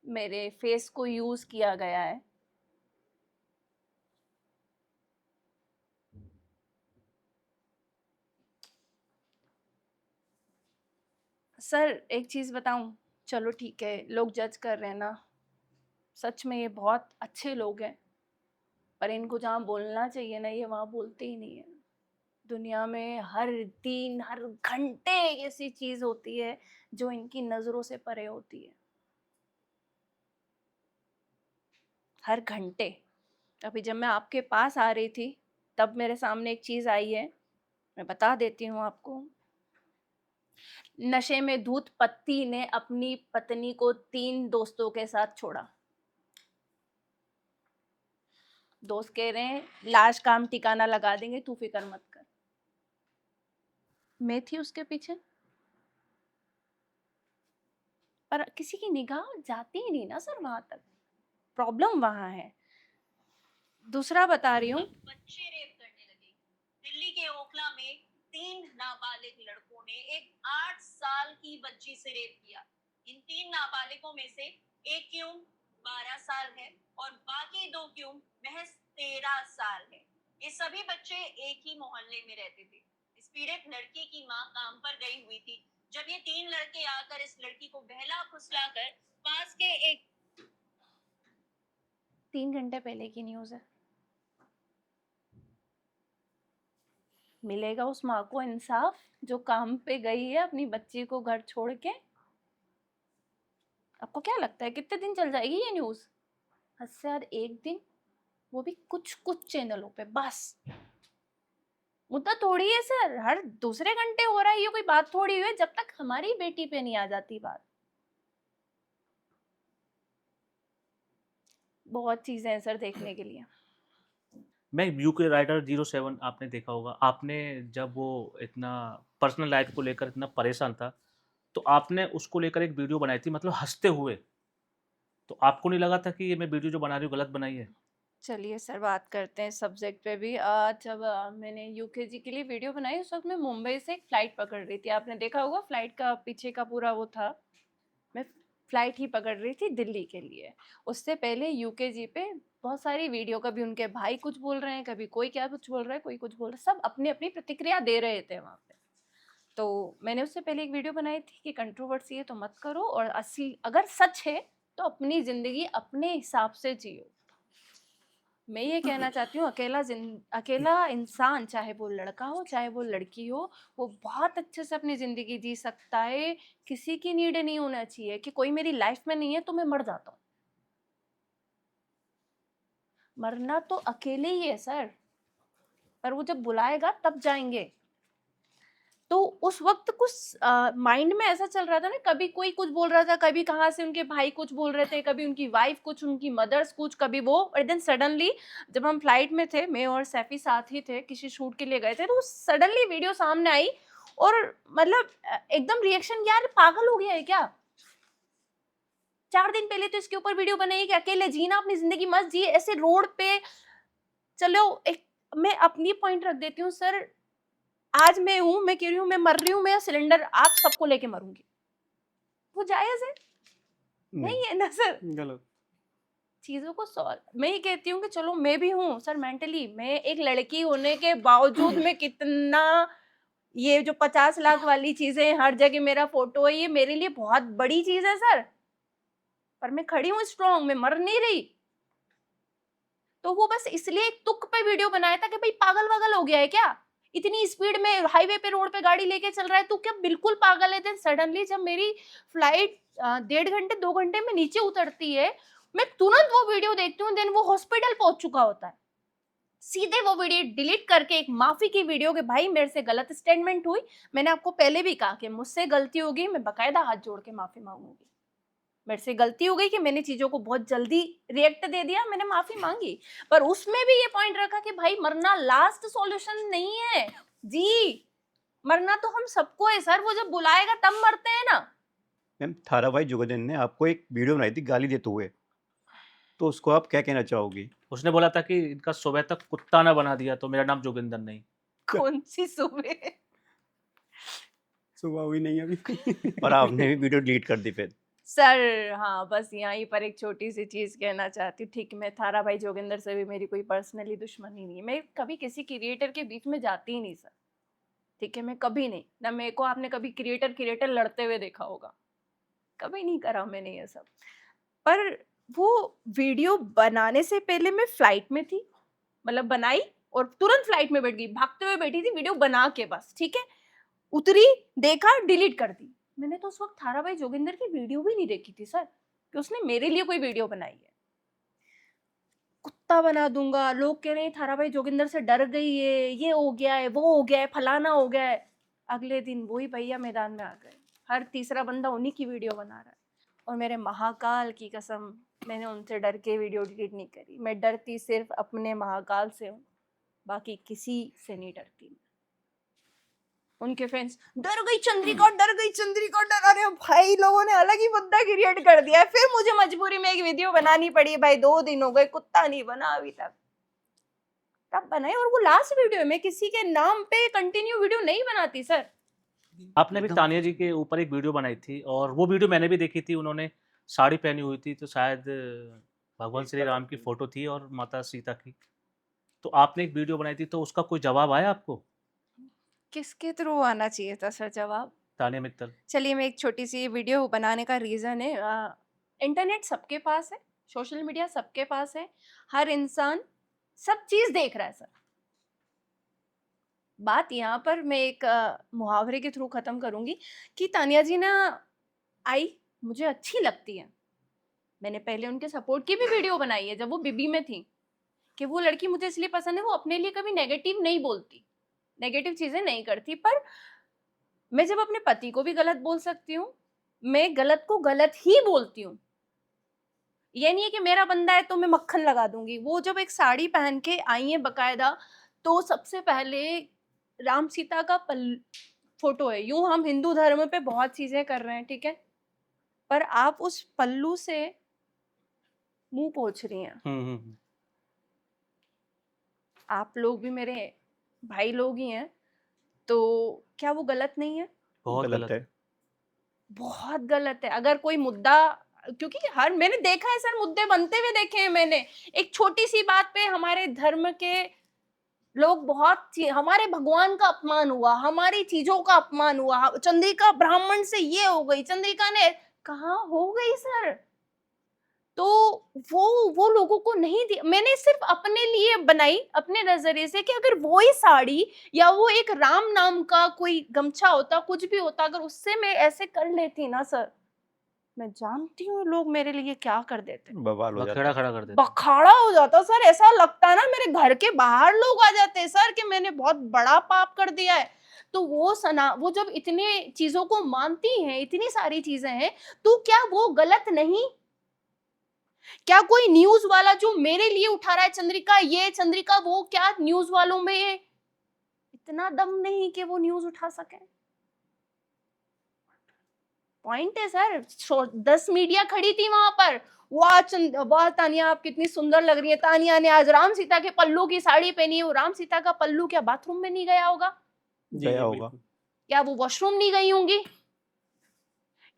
मेरे फेस को यूज किया गया है। सर एक चीज बताऊं, चलो ठीक है लोग जज कर रहे हैं ना, सच में ये बहुत अच्छे लोग हैं, पर इनको जहाँ बोलना चाहिए ना ये वहाँ बोलते ही नहीं है। दुनिया में हर दिन हर घंटे ऐसी चीज होती है जो इनकी नजरों से परे होती है, हर घंटे। अभी जब मैं आपके पास आ रही थी तब मेरे सामने एक चीज आई है, मैं बता देती हूँ आपको। नशे में धुत पति ने अपनी पत्नी को 3 दोस्तों के साथ छोड़ा। दोस्त कह रहे हैं लाश काम ठिकाना लगा देंगे, तू फिक्र मत कर। मैं थी उसके पीछे, पर किसी की निगाह जाती ही नहीं ना सर वहां तक, प्रॉब्लम वहां है। दूसरा बता रही हूँ, बच्चे रेप करने लगे। दिल्ली के ओखला में 3 नाबालिग लड़कों ने एक 8 साल की बच्ची से रेप किया। इन 3 नाबालिगों में से एक की उम्र 12 साल है और बाकी 2 की उम्र महज 13 साल है। ये सभी बच्चे एक ही मोहल्ले में रहते थे। इस पीड़ित लड़की की मां काम पर गई हुई थी जब ये 3 लड़के आकर इस लड़की को बहला फुसलाकर पास के एक 3 घंटे पहले की न्यूज है। मिलेगा उस माँ को इंसाफ जो काम पे गई है अपनी बच्ची को घर छोड़ के? आपको क्या लगता है कितने दिन चल जाएगी ये न्यूज? हद से ज्यादा 1 दिन, वो भी कुछ कुछ चैनलों पे बस। मुद्दा थोड़ी है सर, हर दूसरे घंटे हो रहा है, ये कोई बात थोड़ी है जब तक हमारी बेटी पे नहीं आ जाती बात। बहुत चीज़ें हैं सर देखने के लिए। मैं यूके राइडर 07 आपने देखा होगा। आपने जब वो इतना पर्सनल लाइफ़ को लेकर इतना परेशान था, तो आपने उसको लेकर एक वीडियो बनाई थी मतलब हँसते हुए। तो आपको नहीं लगा था कि ये मैं वीडियो जो बना रही हूँ गलत बनाई है? चलिए सर बात करते हैं सब्जेक्ट पे भी। जब मैंने यूकेजी के लिए वीडियो बनाई उस वक़्त मैं मुंबई से एक फ़्लाइट पकड़ रही थी। आपने देखा होगा फ़्लाइट का पीछे का पूरा वो था। मैं फ़्लाइट ही पकड़ रही थी दिल्ली के लिए। उससे पहले यूकेजी पे बहुत सारी वीडियो, कभी उनके भाई कुछ बोल रहे हैं, कभी कोई क्या कुछ बोल रहा है, कोई कुछ बोल रहा है, सब अपनी-अपनी प्रतिक्रिया दे रहे थे वहाँ पे। तो मैंने उससे पहले एक वीडियो बनाई थी कि कंट्रोवर्सी है तो मत करो, और असली अगर सच है तो अपनी ज़िंदगी अपने हिसाब से जियो। मैं ये कहना चाहती हूँ अकेला इंसान, चाहे वो लड़का हो चाहे वो लड़की हो, वो बहुत अच्छे से अपनी ज़िंदगी जी सकता है। किसी की नीड नहीं होना चाहिए कि कोई मेरी लाइफ में नहीं है तो मैं मर जाता हूँ। मरना तो अकेले ही है सर, पर वो जब बुलाएगा तब जाएंगे। तो उस वक्त कुछ माइंड में ऐसा चल रहा था ना, कभी कोई कुछ बोल रहा था, कभी कहाँ से उनके भाई कुछ बोल रहे थे, कभी उनकी वाइफ कुछ, उनकी मदर्स कुछ, कभी वो, और देन सडनली जब हम फ्लाइट में थे, मैं और सैफी साथ ही थे, किसी शूट के लिए गए थे, तो सडनली वीडियो सामने आई और मतलब एकदम रिएक्शन, यार पागल हो गया है क्या? 4 दिन पहले तो इसके ऊपर वीडियो बनाई कि अकेले जीना, अपनी जिंदगी मत जिए ऐसे रोड पे। चलो एक मैं अपनी पॉइंट रख देती हूँ सर। आज मैं हूं, मैं कह रही हूँ मैं मर रही हूँ, मैं सिलेंडर आप सबको लेके मरूंगी, वो जायज है? नहीं, नहीं है ना सर। गलत। चीजों को सॉल्व, मैं ही कहती हूँ कि चलो मैं भी हूँ सर मेंटली, मैं एक लड़की होने के बावजूद मैं कितना, ये जो 50 लाख वाली चीजें हर जगह मेरा फोटो है, ये मेरे लिए बहुत बड़ी चीज है सर, पर मैं खड़ी हूँ स्ट्रॉन्ग, मैं मर नहीं रही। तो वो बस इसलिए एक तुक पे वीडियो बनाया था कि भाई पागल वागल हो गया है क्या, इतनी स्पीड में हाईवे पे रोड पे गाड़ी लेके चल रहा है, तू क्या बिल्कुल पागल है? देन सडनली जब मेरी फ्लाइट 1.5 घंटे 2 घंटे में नीचे उतरती है, मैं तुरंत वो वीडियो देखती हूँ, देन वो हॉस्पिटल पहुंच चुका होता है। सीधे वो वीडियो डिलीट करके एक माफी की वीडियो कि भाई मेरे से गलत स्टेटमेंट हुई, मैंने आपको पहले भी कहा कि मुझसे गलती होगी, मैं बकायदा हाथ जोड़ के माफी मांगूंगी, मेरे से गलती हो गई कि मैंने चीजों को बहुत जल्दी रिएक्ट दे दिया, मैंने माफी मांगी। पर उसमें भी ये पॉइंट रखा कि भाई मरना लास्ट सॉल्यूशन नहीं है जी, मरना तो हम सबको है सर, वो जब बुलाएगा तब मरते हैं ना। मैम थाराबाई जोगेंद्र ने आपको एक वीडियो बनाई थी गाली देते हुए, तो उसको आप क्या कहना चाहोगी? उसने बोला था कि इनका सुबह तक कुत्ता ना बना दिया तो मेरा नाम जोगिंदर नहीं। कौन सी सुबह? सुबह हुई नहीं अभी। और आपने भी वीडियो डिलीट कर दी फिर। सर हाँ, बस यहाँ पर एक छोटी सी चीज कहना चाहती हूँ। ठीक, मैं थारा भाई जोगिंदर से भी मेरी कोई पर्सनली दुश्मनी नहीं है, मैं कभी किसी क्रिएटर के बीच में जाती ही नहीं सर। ठीक है, मैं कभी नहीं, ना मेरे को आपने कभी क्रिएटर लड़ते हुए देखा होगा, कभी नहीं करा मैंने ये सब। पर वो वीडियो बनाने से पहले मैं फ्लाइट में थी, मतलब बनाई और तुरंत फ्लाइट में बैठ गई, भागते हुए बैठी थी वीडियो बना के, बस ठीक है, उतरी, देखा, डिलीट कर दी। मैंने तो उस वक्त थाराबाई जोगिंदर की वीडियो भी नहीं देखी थी सर कि उसने मेरे लिए कोई वीडियो बनाई है। कुत्ता बना दूंगा, लोग कह रहे हैं थाराबाई जोगिंदर से डर गई है, ये हो गया है, वो हो गया है, फलाना हो गया है। अगले दिन वही भैया मैदान में आ गए, हर तीसरा बंदा उन्हीं की वीडियो बना रहा है। और मेरे महाकाल की कसम, मैंने उनसे डर के वीडियो डिलीट नहीं करी, मैं डरती सिर्फ अपने महाकाल से हूँ, बाकी किसी से नहीं डरती मैं। उनके फैंस डर गई चंद्रिका, डर गई चंद्रिका, डर, अरे भाई लोगों ने अलग ही मुद्दा क्रिएट कर दिया है। फिर मुझे मजबूरी में एक वीडियो बनानी पड़ी, भाई 2 दिन हो गए कुत्ता नहीं बना अभी तक, तब बनाई, और वो लास्ट वीडियो है, मैं किसी के नाम पे कंटिन्यू वीडियो नहीं बनाती सर। आपने भी तानिया जी के ऊपर एक वीडियो बनाई थी और वो वीडियो मैंने भी देखी थी। उन्होंने साड़ी पहनी हुई थी तो शायद भगवान श्री राम की फोटो थी और माता सीता की। तो आपने एक वीडियो बनाई थी तो उसका कोई जवाब आया आपको? किसके थ्रू आना चाहिए था सर जवाब? तानिया मित्तल। चलिए, मैं एक छोटी सी वीडियो बनाने का रीज़न है, इंटरनेट सबके पास है, सोशल मीडिया सबके पास है, हर इंसान सब चीज़ देख रहा है सर। बात यहाँ पर मैं एक मुहावरे के थ्रू ख़त्म करूँगी कि तानिया जी ना आई, मुझे अच्छी लगती है, मैंने पहले उनके सपोर्ट की भी वीडियो बनाई है जब वो बीबी में थी, कि वो लड़की मुझे इसलिए पसंद है, वो अपने लिए कभी नेगेटिव नहीं बोलती, नेगेटिव चीज़ें नहीं करती। पर मैं जब अपने पति को भी गलत बोल सकती हूँ, मैं गलत को गलत ही बोलती हूँ, ये नहीं है कि मेरा बंदा है तो मैं मक्खन लगा दूंगी। वो जब एक साड़ी पहन के आई है बकायदा, तो सबसे पहले राम सीता का फोटो है। यूं हम हिंदू धर्म पे बहुत चीजें कर रहे हैं, ठीक है, पर आप उस पल्लू से मुंह पोंछ रही हैं। आप लोग भी मेरे भाई लोग ही हैं, तो क्या वो गलत नहीं है? बहुत गलत गलत है। है। बहुत गलत है। अगर कोई मुद्दा, क्योंकि हर मैंने देखा है सर, मुद्दे बनते हुए देखे हैं मैंने। एक छोटी सी बात पे हमारे धर्म के लोग हमारे भगवान का अपमान हुआ, हमारी चीजों का अपमान हुआ। चंद्रिका ब्राह्मण से ये हो गई, चंद्रिका ने कहा हो गई सर। तो वो लोगों को नहीं दिया। मैंने सिर्फ अपने लिए बनाई, अपने नजरिए से, कि अगर वो ही साड़ी या वो एक राम नाम का कोई गमछा होता, कुछ भी होता, अगर उससे मैं ऐसे कर लेती ना सर, मैं जानती हूँ लोग मेरे लिए क्या कर देते। बवाल हो जाता बखेड़ा है। खड़ा कर देते। बखाड़ा हो जाता सर। ऐसा लगता ना मेरे घर के बाहर लोग आ जाते सर कि मैंने बहुत बड़ा पाप कर दिया है। तो वो जब इतने चीजों को मानती हैं, इतनी सारी चीजें हैं, तो क्या वो गलत नहीं? क्या कोई न्यूज वाला जो मेरे लिए उठा रहा है चंद्रिका ये, चंद्रिका वो, क्या न्यूज वालों में इतना दम नहीं कि वो न्यूज उठा सके? पॉइंट है सर। 10 मीडिया खड़ी थी वहां पर। वाह तानिया, आप कितनी सुंदर लग रही है। तानिया ने आज राम सीता के पल्लू की साड़ी पहनी है। वो राम सीता का पल्लू क्या बाथरूम में नहीं गया होगा? जी गया जी होगा। बिल्कुल। क्या वो वॉशरूम नहीं गई होंगी?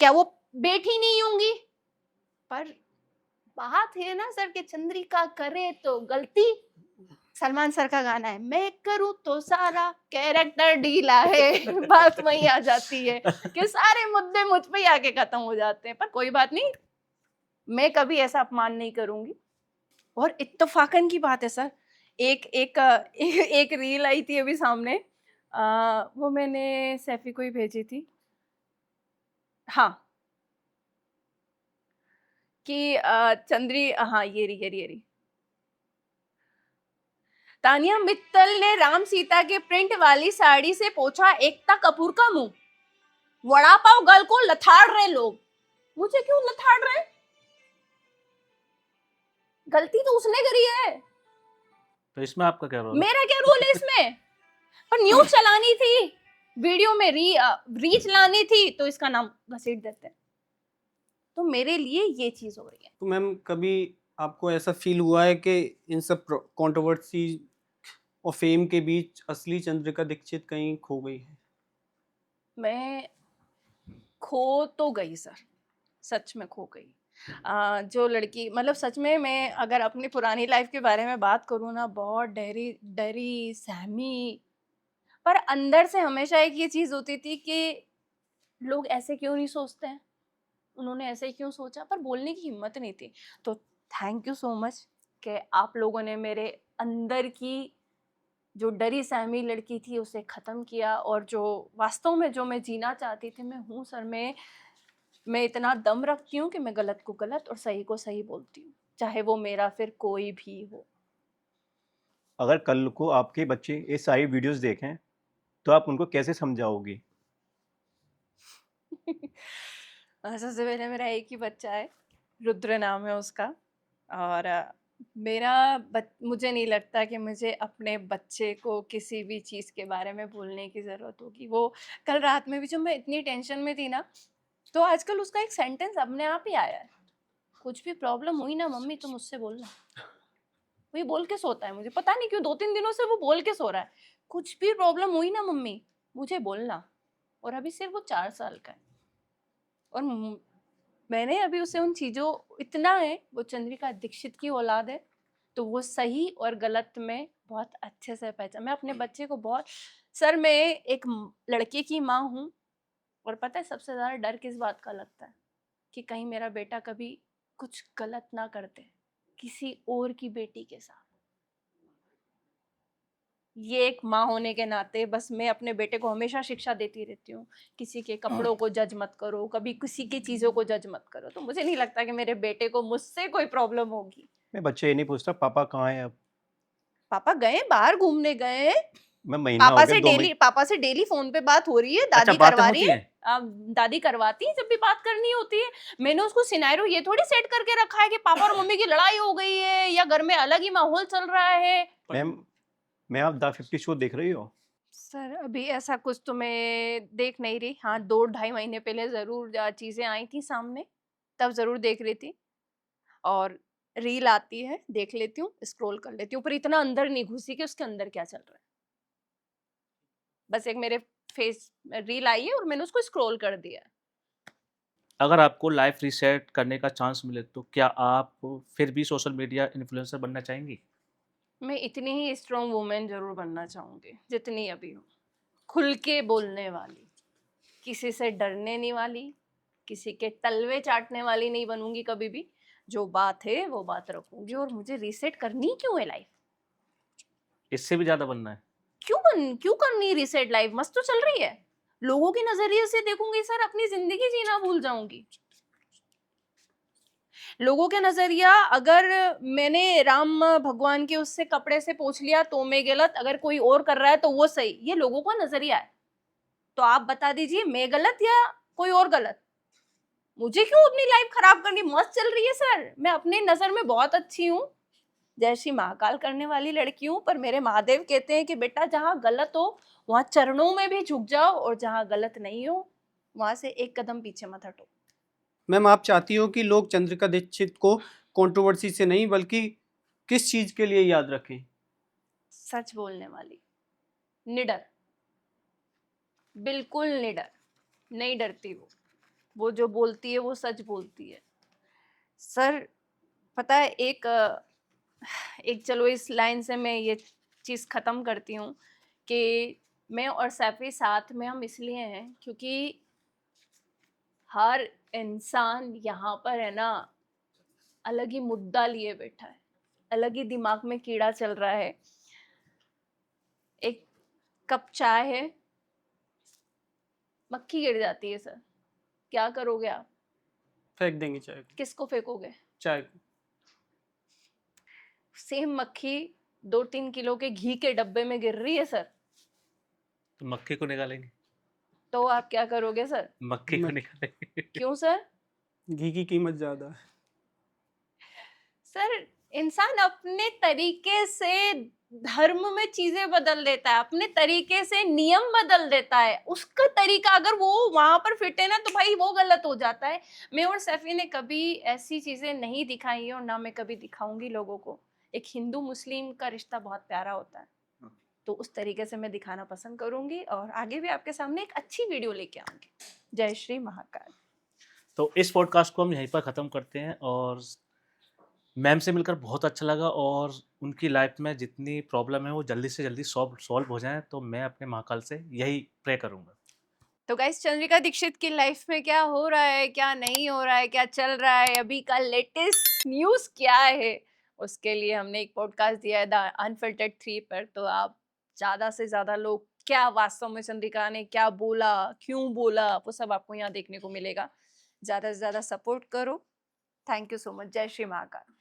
क्या वो बैठी नहीं होंगी? पर बात है ना सर कि चंद्रिका करे तो गलती। सलमान सर का गाना है, मैं करूं तो सारा कैरेक्टर ढीला है। बात वही आ जाती है कि सारे मुद्दे मुझ पे ही आके खत्म हो जाते हैं। पर कोई बात नहीं, मैं कभी ऐसा अपमान नहीं करूंगी। और इत्तेफाकन की बात है सर, एक रील आई थी अभी सामने, वो मैंने सैफी को ही भेजी थी। हाँ, कि हाँ, ये रही। तानिया मित्तल ने राम सीता के प्रिंट वाली साड़ी से पोछा एकता कपूर का मुंह। वड़ा पाव गर्ल को लथाड़ रहे लोग। मुझे क्यों लथाड़ रहे? गलती तो उसने करी है, तो इसमें आपका क्या रोल है? मेरा क्या रोल है इसमें? पर न्यूज चलानी थी, वीडियो में रीच लानी थी, तो इसका नाम घसीट देते हैं। तो मेरे लिए ये चीज हो रही है। तो मैम कभी आपको ऐसा फील हुआ है कि इन सब कंट्रोवर्सी और फेम के बीच असली चंद्रिका दीक्षित कहीं खो गई है? मैं खो तो गई सर, सच में खो गई। जो लड़की, मतलब सच में, मैं अगर अपनी पुरानी लाइफ के बारे में बात करूँ ना, बहुत डरी डरी सहमी। पर अंदर से हमेशा एक ये चीज़ होती थी कि लोग ऐसे क्यों नहीं सोचते हैं, उन्होंने ऐसे क्यों सोचा, पर बोलने की हिम्मत नहीं थी। तो थैंक यू सो मच कि आप लोगों ने मेरे अंदर की जो डरी सहमी लड़की थी उसे ख़त्म किया, और जो वास्तव में जो मैं जीना चाहती थी, मैं हूँ सर। मैं इतना दम रखती हूँ कि मैं गलत को गलत और सही को सही बोलती हूँ, चाहे वो मेरा फिर कोई भी हो। अगर कल को आपके बच्चे ये सारी वीडियोस देखें तो आप उनको कैसे समझाओगी? सबसे पहले मेरा एक ही बच्चा है, रुद्र नाम है उसका। और मुझे नहीं लगता कि मुझे अपने बच्चे को किसी भी चीज़ के बारे में बोलने की ज़रूरत होगी। वो कल रात में भी जब मैं इतनी टेंशन में थी ना, तो आजकल उसका एक सेंटेंस अपने आप ही आया है, कुछ भी प्रॉब्लम हुई ना मम्मी तो मुझसे बोलना। वो ये बोल के सोता है, मुझे पता नहीं क्यों 2-3 दिनों से वो बोल के सो रहा है, कुछ भी प्रॉब्लम हुई ना मम्मी मुझे बोलना। और अभी सिर्फ वो 4 साल का है, और मैंने अभी उसे उन चीज़ों, इतना है, वो चंद्रिका दीक्षित की औलाद है, तो वो सही और गलत में बहुत अच्छे से पहचान। मैं अपने बच्चे को बहुत, सर मैं एक लड़के की माँ हूँ, और पता है सबसे ज़्यादा डर किस बात का लगता है, कि कहीं मेरा बेटा कभी कुछ गलत ना कर दे किसी और की बेटी के साथ। ये एक माँ होने के नाते बस मैं अपने बेटे को हमेशा शिक्षा देती रहती हूँ, किसी के कपड़ों को जज मत करो, कभी किसी की चीज़ों को जज मत करो। तो मुझे नहीं लगता कि मेरे बेटे को मुझसे कोई प्रॉब्लम होगी। मैं बच्चे ये नहीं पूछता पापा कहाँ हैं अब? पापा गए बाहर घूमने गए, मैं महीना हो गया 2 महीने पापा से डेली फोन पे बात हो रही है, अच्छा, दादी बातें करवा होती रही है। हैं? दादी करवाती है जब भी बात करनी होती है। मैंने उसको सिनेरियो ये थोड़ी सेट करके रखा है कि पापा और मम्मी की लड़ाई हो गई है या घर में अलग ही माहौल चल रहा है। मैम आप द 50 शो देख रही हो? सर अभी ऐसा कुछ तो मैं देख नहीं रही। हाँ, 2 ढाई महीने पहले ज़रूर चीज़ें आई थी सामने, तब ज़रूर देख रही थी। और रील आती है, देख लेती हूँ, स्क्रॉल कर लेती हूँ, पर इतना अंदर नहीं घुसी कि उसके अंदर क्या चल रहा है। बस एक मेरे फेस रील आई है और मैंने उसको स्क्रॉल कर दिया है। अगर आपको लाइफ रीसेट करने का चांस मिले तो क्या आप फिर भी सोशल मीडिया इन्फ्लुएंसर बनना चाहेंगी? मैं इतनी ही स्ट्रॉन्ग वुमन ज़रूर बनना चाहूँगी, जितनी अभी हूँ। खुल के बोलने वाली, किसी से डरने नहीं वाली, किसी के तलवे चाटने वाली नहीं बनूँगी कभी भी। जो बात है, वो बात रखूँगी। और मुझे रीसेट करनी क्यों है लाइफ? इससे भी ज़्यादा बनना है? क्यों करनी है रीसेट लाइफ? मस्त तो चल रही है। लोगों के नज़रिए से देखूँगी सर, अपनी ज़िंदगी जीना भूल जाऊँगी। लोगों के नज़रिया, अगर मैंने राम भगवान के उससे कपड़े से पोंछ लिया तो मैं गलत, अगर कोई और कर रहा है तो वो सही। ये लोगों का नज़रिया है। तो आप बता दीजिए, मैं गलत या कोई और गलत? मुझे क्यों अपनी लाइफ खराब करनी? मस्त चल रही है सर। मैं अपनी नज़र में बहुत अच्छी हूँ, जय श्री महाकाल करने वाली लड़की हूँ। पर मेरे महादेव कहते हैं कि बेटा जहाँ गलत हो वहाँ चरणों में भी झुक जाओ, और जहाँ गलत नहीं हो वहाँ से एक कदम पीछे मत हटो। मैम आप चाहती हो कि लोग चंद्रिका दीक्षित को कंट्रोवर्सी से नहीं बल्कि किस चीज के लिए याद रखें? सच बोलने वाली, निडर, बिल्कुल निडर, नहीं डरती वो जो बोलती है वो सच बोलती है। सर पता है, एक चलो इस लाइन से मैं ये चीज़ ख़त्म करती हूँ कि मैं और सैफी साथ में हम इसलिए हैं क्योंकि हर इंसान यहाँ पर है ना, अलग ही मुद्दा लिए बैठा है, अलग ही दिमाग में कीड़ा चल रहा है। एक कप चाय है, मक्खी गिर जाती है सर, क्या करोगे आप? फेंक देंगे चाय को। किसको फेंकोगे? चाय को। सेम मक्खी 2-3 किलो के घी के डब्बे में गिर रही है सर, तो मक्खी को निकालेंगे? तो आप क्या करोगे सर? मक्खी को मक- निकालेंगे। क्यों सर? घी की कीमत ज्यादा है। सर इंसान अपने तरीके से धर्म में चीजें बदल देता है, अपने तरीके से नियम बदल देता है। उसका तरीका अगर वो वहां पर फिट है ना, तो भाई वो गलत हो जाता है। मैं और सैफी ने कभी ऐसी चीजें नहीं दिखाई है और ना मैं कभी दिखाऊंगी लोगों को। एक हिंदू मुस्लिम का रिश्ता बहुत प्यारा होता है, तो उस तरीके से मैं दिखाना पसंद करूंगी और आगे भी आपके सामने एक अच्छी वीडियो लेके आऊंगी। जय श्री महाकाल। तो इस पॉडकास्ट को हम यहीं पर ख़त्म करते हैं और मैम से मिलकर बहुत अच्छा लगा और उनकी लाइफ में जितनी प्रॉब्लम है वो जल्दी से जल्दी सॉल्व हो जाएं, तो मैं अपने महाकाल से यही प्रे करूँगा। तो गाइस, चंद्रिका दीक्षित की लाइफ में क्या हो रहा है, क्या नहीं हो रहा है, क्या चल रहा है, अभी का लेटेस्ट न्यूज़ क्या है, उसके लिए हमने एक पॉडकास्ट दिया है द अनफिल्टर्ड 3 पर। तो आप ज़्यादा से ज़्यादा लोग क्या वास्तव में चंद्रिका ने क्या बोला, क्यों बोला, वो सब आपको यहाँ देखने को मिलेगा। ज़्यादा से ज़्यादा सपोर्ट करो। Thank you so much. जय श्री महाकाल।